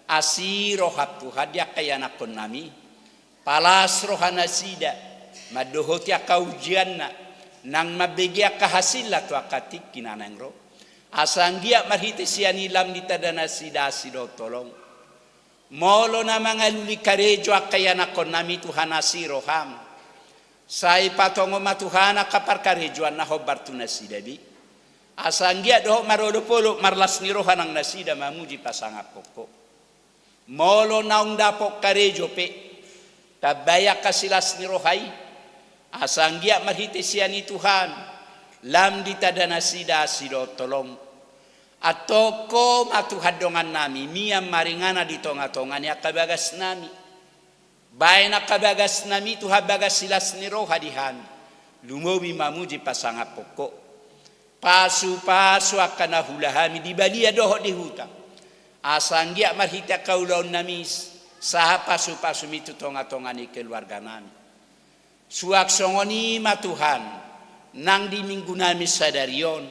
Asi rohap Tuhan dia kaya nakon nami. Palas rohana sida. Madohotia kaujian na. Nang mabigya kahasila tu akatik kinanang ro. Asang dia marhite siya nilam di tadana sida sido tolong. Molo na mga luli karejo akaya nakon nami Tuhan asi roham. Say patongo matuhana kapar karejoan na hobar tu nasida bi. Asanggia doh marodo polo marlas ni rohan ang nasida mamuji pasangap poko. Molo naung dapok karejo pe. Tabaya kasilas ni rohai. Asanggia marhite siya ni Tuhan. Lam di tada nasida sido tolong. Atoko matuhadongan nami. Miyam maringana di tonga-tonga niya kabagas nami. Baik nak kabagas nami tu habagas silas ni roh hadihan. Lumobi mamuji pasangap pokok. Pasu-pasu akan ahulahami di balia doh di hutan. Asanggia marhita kaulaun namis. Saha pasu-pasu mitu tonga-tonga ni keluarga nami. Suak songoni matuhan. Nang di minggu nami sadarion.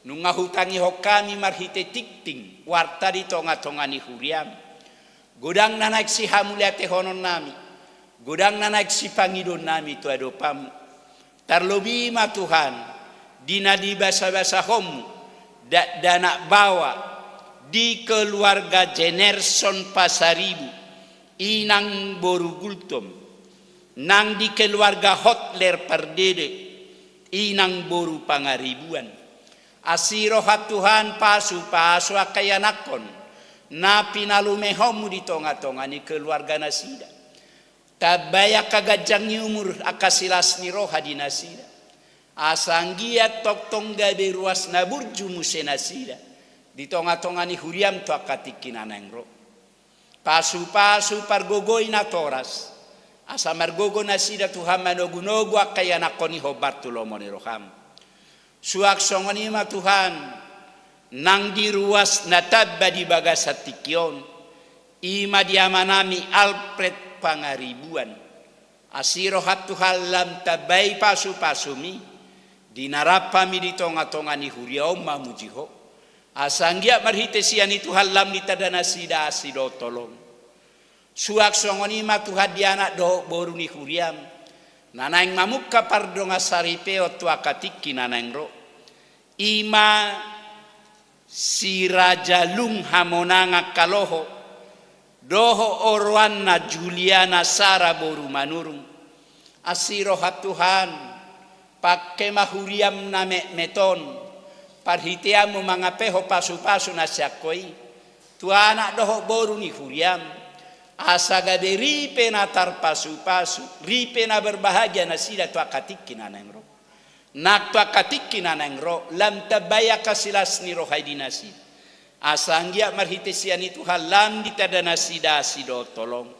Nunga hutangi hokami marhite tikting. Warta di tonga-tonga ni huriam. Godang nanak si hamuliate honon nami. Godang nanak si pangidon nami tu adopamu. Tarlobi ma Tuhan. Dina di basa-basa homu. Danak bawa. Di keluarga Jenerson Pasaribu. Inang boru gultom. Nang di keluarga Hotler Pardede. Inang boru pangaribuan. Asirohat Tuhan pasu-pasu akayanakon. Na pinalumehomu di tonga-tonga ni keluarga nasida. Tabaya kagajang umur akasilas ni roha di nasida. Asanggia toktong gabe ruas naburju muse nasida. Di tonga-tonga ni huriam to akatikin anang ro. Pasu-pasu pargogoy na toras. Asa margogo nasida Tuhan manogunogu akaya nakoni hobartulomo ni roham. Suak songoni ma Tuhan. Nang diruas natabba di bagasatikion. Ima diamanami Alfred Pangaribuan. Asiro hatu halam tabay pasu-pasumi. Dinarapami di tonga-tonga ni huriaw mamujiho. Asanggia marhite siya ni Tuhan lam ni tadana sida asido tolong. Suak songoni ma Tuhan dianak doh boru ni huriam. Nanaing mamukka pardonga saripeo tu akatiki nanaing ro. Ima si Raja Lung Hamonanga Kaloho. Doho Orwana Juliana Sara boru manurung. Asiro hatuhan. Pakai mahuriam na meton. Parhitiamu mga peho pasu-pasu na siyakoi. Tu anak doho boru ni huriam. Asaga de ripe na tarpasu-pasu, ripe na berbahagia na sida tu akatikin aneng ro. Nak tu akatikin aneng ro, lam tabaya kasilas ni roh haidi nasi. Asanggia marhitesian itu halam di tada nasida sido tolong.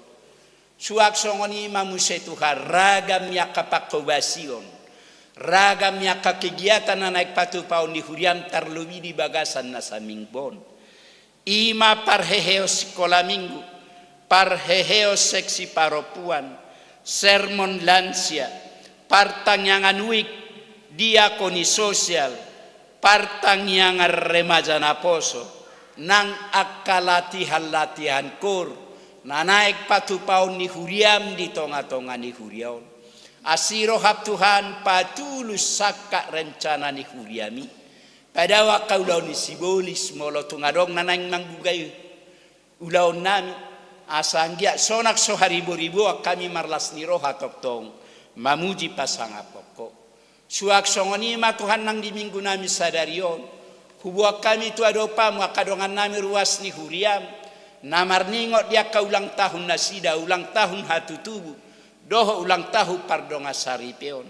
Suak songoni mamuse Tuhan ragam ya kapakobation. Ragam ya kegiatan na naik patu paun di huriam tarluwi di bagasan na samingbon. Ima parheheo sekolah minggu, parheheo seksi paropuan, sermon lansia, partangyangan wik, diakoni sosial, partangyangan remaja naposo, nang akalatihan-latihan kur, na naik patu paun di huriam di tonga-tonga ni huriaon. Asiro hab Tuhan patulus sakak rencana ni huriami. Pada wakau ulaw ni sibolis molo tungadong nanang manggugay ulaw nami. Asanggia sonak so haribo-ribo kami marlas ni roha toktong mamuji pasangapoko. Suak songoni ma Tuhan nang di minggu nami sadarion. Hubuak kami tu adopamu akadongan nami ruas ni huriam. Namar ningot dia ka ulang tahun nasida, ulang tahun hatu tubuh. Doho ulang tahun pardonga saripeon.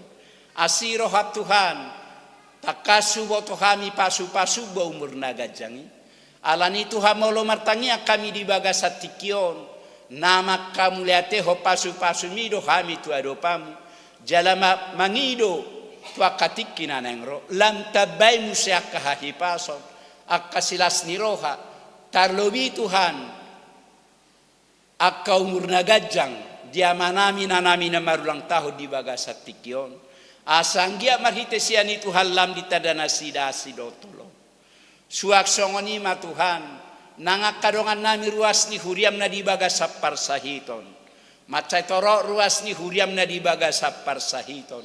Asiro hab Tuhan. Takasu boto kami pasu-pasu ba umur nagajangi. Alani Tuhan molo martangia kami di bagasat tikion. Nama kamu liate ho pasu-pasu mido kami tu adopamu. Jalama mangido tu akatikin anengro. Lam tabay museak kahahipason. Akasilas niroha. Tarlobi Tuhan. Akka umur nagajang. Dia manami nanami na marulang tahun di bagasat tikion. Asanggia marhitesian itu halam di tadana sida sidotolo. Suak songoni ma Tuhan. Nangakadongan nami ruas ni huriam na di bagasap parsahiton. Macay toro ruas ni huriam na di bagasap parsahiton.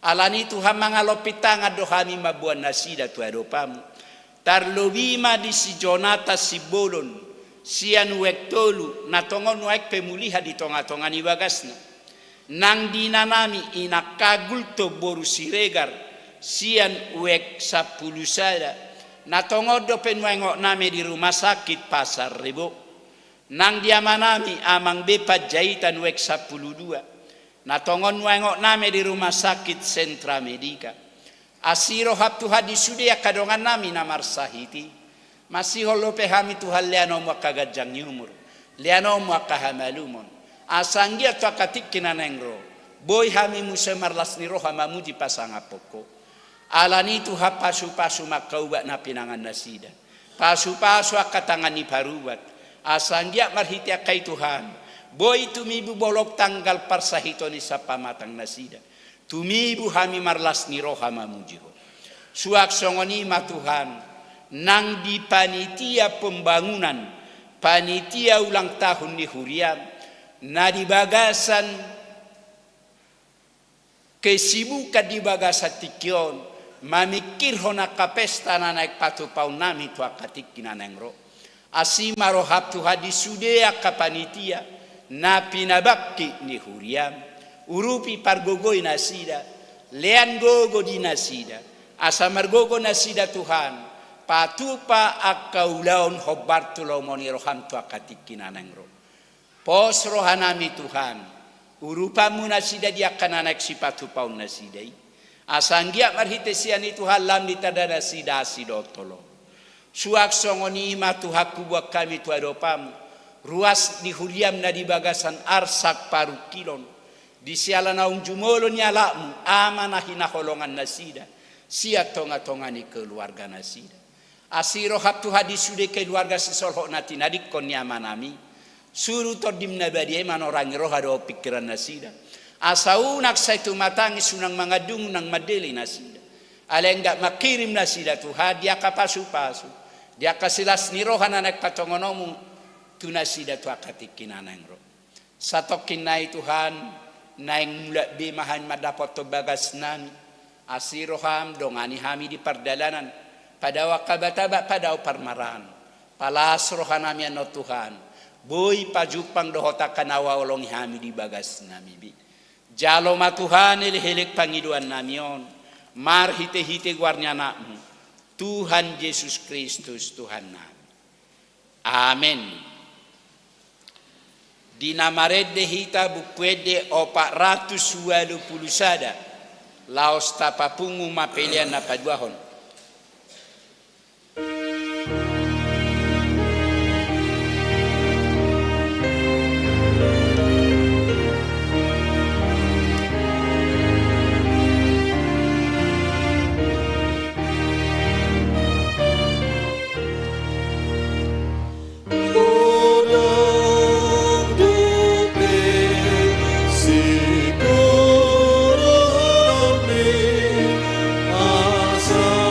Alani Tuhan mangalopitang adohani mabuan na sida tu adopamu. Tarlobima di si Jonata si Bolon. Sian wek tolu na tongon wek pemuliha di tonga-tonga ni bagasna. Nang dinanami ina kagulto boru siregar sian wek 10 sada. Na tongon do penwengok nami di rumah sakit Pasar Rebo. Nang diamanami amang bepat jahitan wek 12. Na tongon wengok nami di rumah sakit Sentra Medika. Asiro hab Tuhan di sudia kadongan nami namar sahiti. Masih holo pehami Tuhan liano makagajang nyumur. Liano makahamalumon. Asanggia tu akatikin anengro. Boy hami musemarlas ni roha mamuji pasangapoko. Alani Tuhan pasu-pasu makaubat na pinangan nasida. Pasu-pasu akatangan ni parubat. Asanggia marhiti akai Tuhan. Boy tumibu bolok tanggal parsahito ni sa pamatang nasida. Tumibu hami marlas ni roha mamuji ho. Suak songoni ma Tuhan. Nang di panitia pembangunan, panitia ulang tahun di huriam, na di bagasan kesibukan di bagasan tikion, mamikir hona kapesta na naik patu paun nami tu akatikin anengro. Asima rohab Tuhan di sudea ka panitia, na pinabakki ni huriam, urupi pargogoi nasida, lean gogo di nasida, asamar gogo nasida Tuhan. Patupa akaulaon hobartulo moni roham tu akatikin anengro. Pos rohanami Tuhan. Urupamu nasida dia kananak si patupaun nasidai. Asanggia marhitesian itu halam ditada nasida asidotolo. Suak songoni ima Tuhaku buat kami tu adopamu. Ruas di huriam na di bagasan arsak paru kilon. Di sialan aung jumolo nyalamu amanah hinaholongan nasida. Sia tonga-tonga ni keluarga nasida. Asiro hab Tuhan di sude keluarga sesolhok nati nadik kon nyamanami. Suruh todim nabadi eman orang roha do pikiran nasida. Asaunak saitu matangi sunang mangadung nang madeli nasida. Ale enggak makirim nasida Tuhan dia kapasu-pasu. Dia kasilas ni roha nanak patongonomu tu nasida tu akatikin anengro. Satokin nai Tuhan naing mula bimahan madapot to bagas nami. Asiro ham dongani hami di perdalanan. Pada wakabataba pada parmaran. Palas rohanami ano Tuhan. Boy pajupang dohota kanawa olong hami di bagas nami bi. Jalo ma Tuhan ilhilik pangiduan namion. Mar hite-hite guarnya nakmu. Tuhan Yesus Kristus Tuhan nami. Amin. Di namarede hita bukwede 420 sada. Laos tapapungu mapelian na paduahon. Asa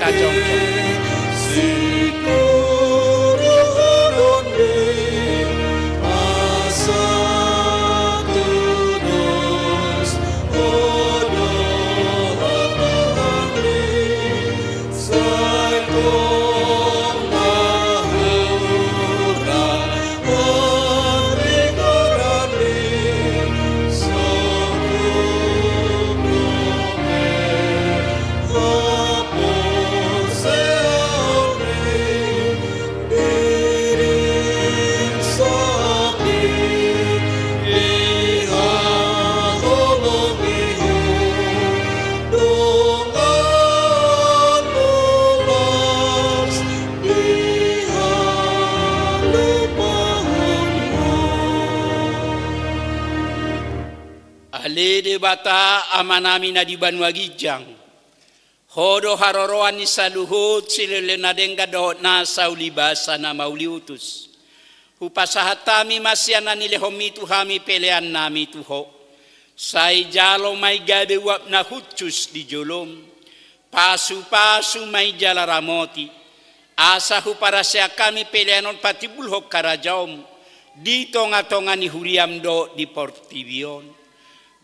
tajong. Ale bata amanami na di Banua Gijang. Hodo haroroan ni saluhut silele na denga dohot na saulibasa na mauliutus. Hupasahatami masyana nilehomi tuhami pelean nami tuho. Say jalo may gabe wap na hutsus di jolom. Pasu-pasu may jala ramoti. Asa para siya kami peleanon pati bulhok karajom. Dito nga tonga ni huriam do di Portibion.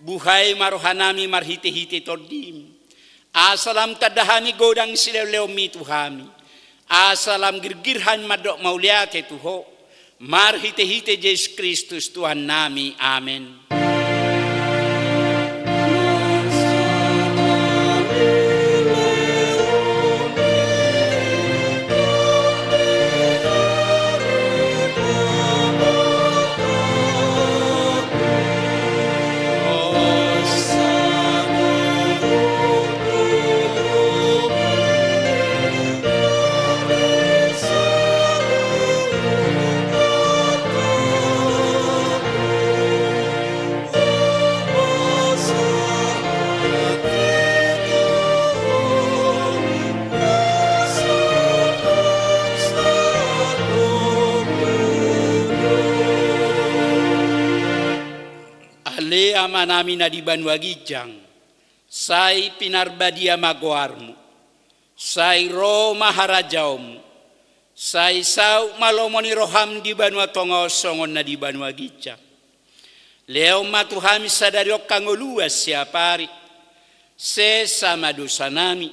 Buhay marohanami marhite-hite tordim. Asalam tadahami godang sileleo mituhami. Asalam girgirhan madok mauliate tuho. Marhite-hite Yesus Kristus Tuhan nami. Amen. Ale amanami na di Banua Gijang, say pinarbadia magoarmu, say ro maharajaum, say sau malomoni roham di Banua Tongo songon na di Banua Gijang. Leo matuhami sadariok kangoluas siapari, se sama dosa nami,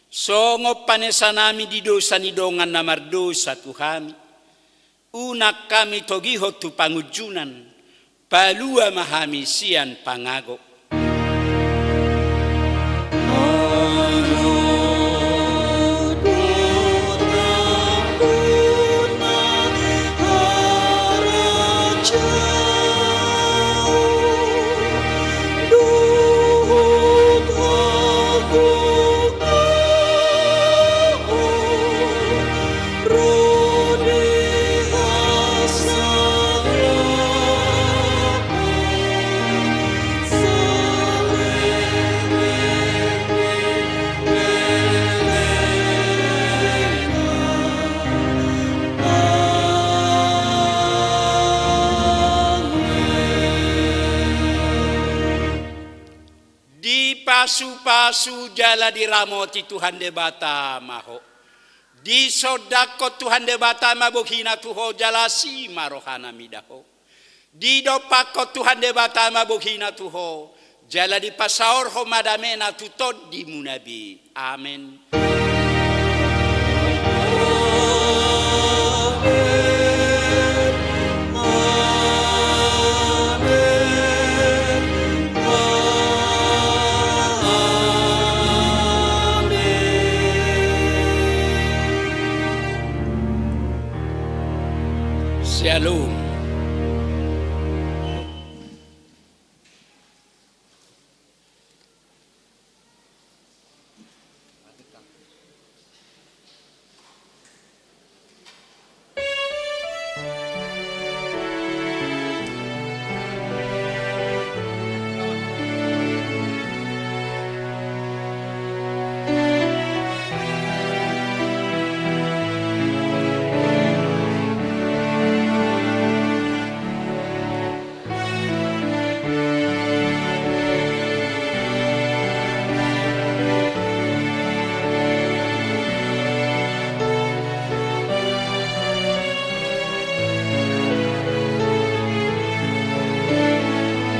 songo panesanami di dosa ni dongan na mardosa tuhami, unak kami togiho tu pangujunan, palua mahamisian pangago. Pasu-pasu jala diramoti Tuhan debata maho. Di sodako Tuhan debata mabuhina tuho jala si marohana midaho. Di dopako Tuhan debata mabuhina tuho jala di pasaor ho madamena tutod di munabi. Amen.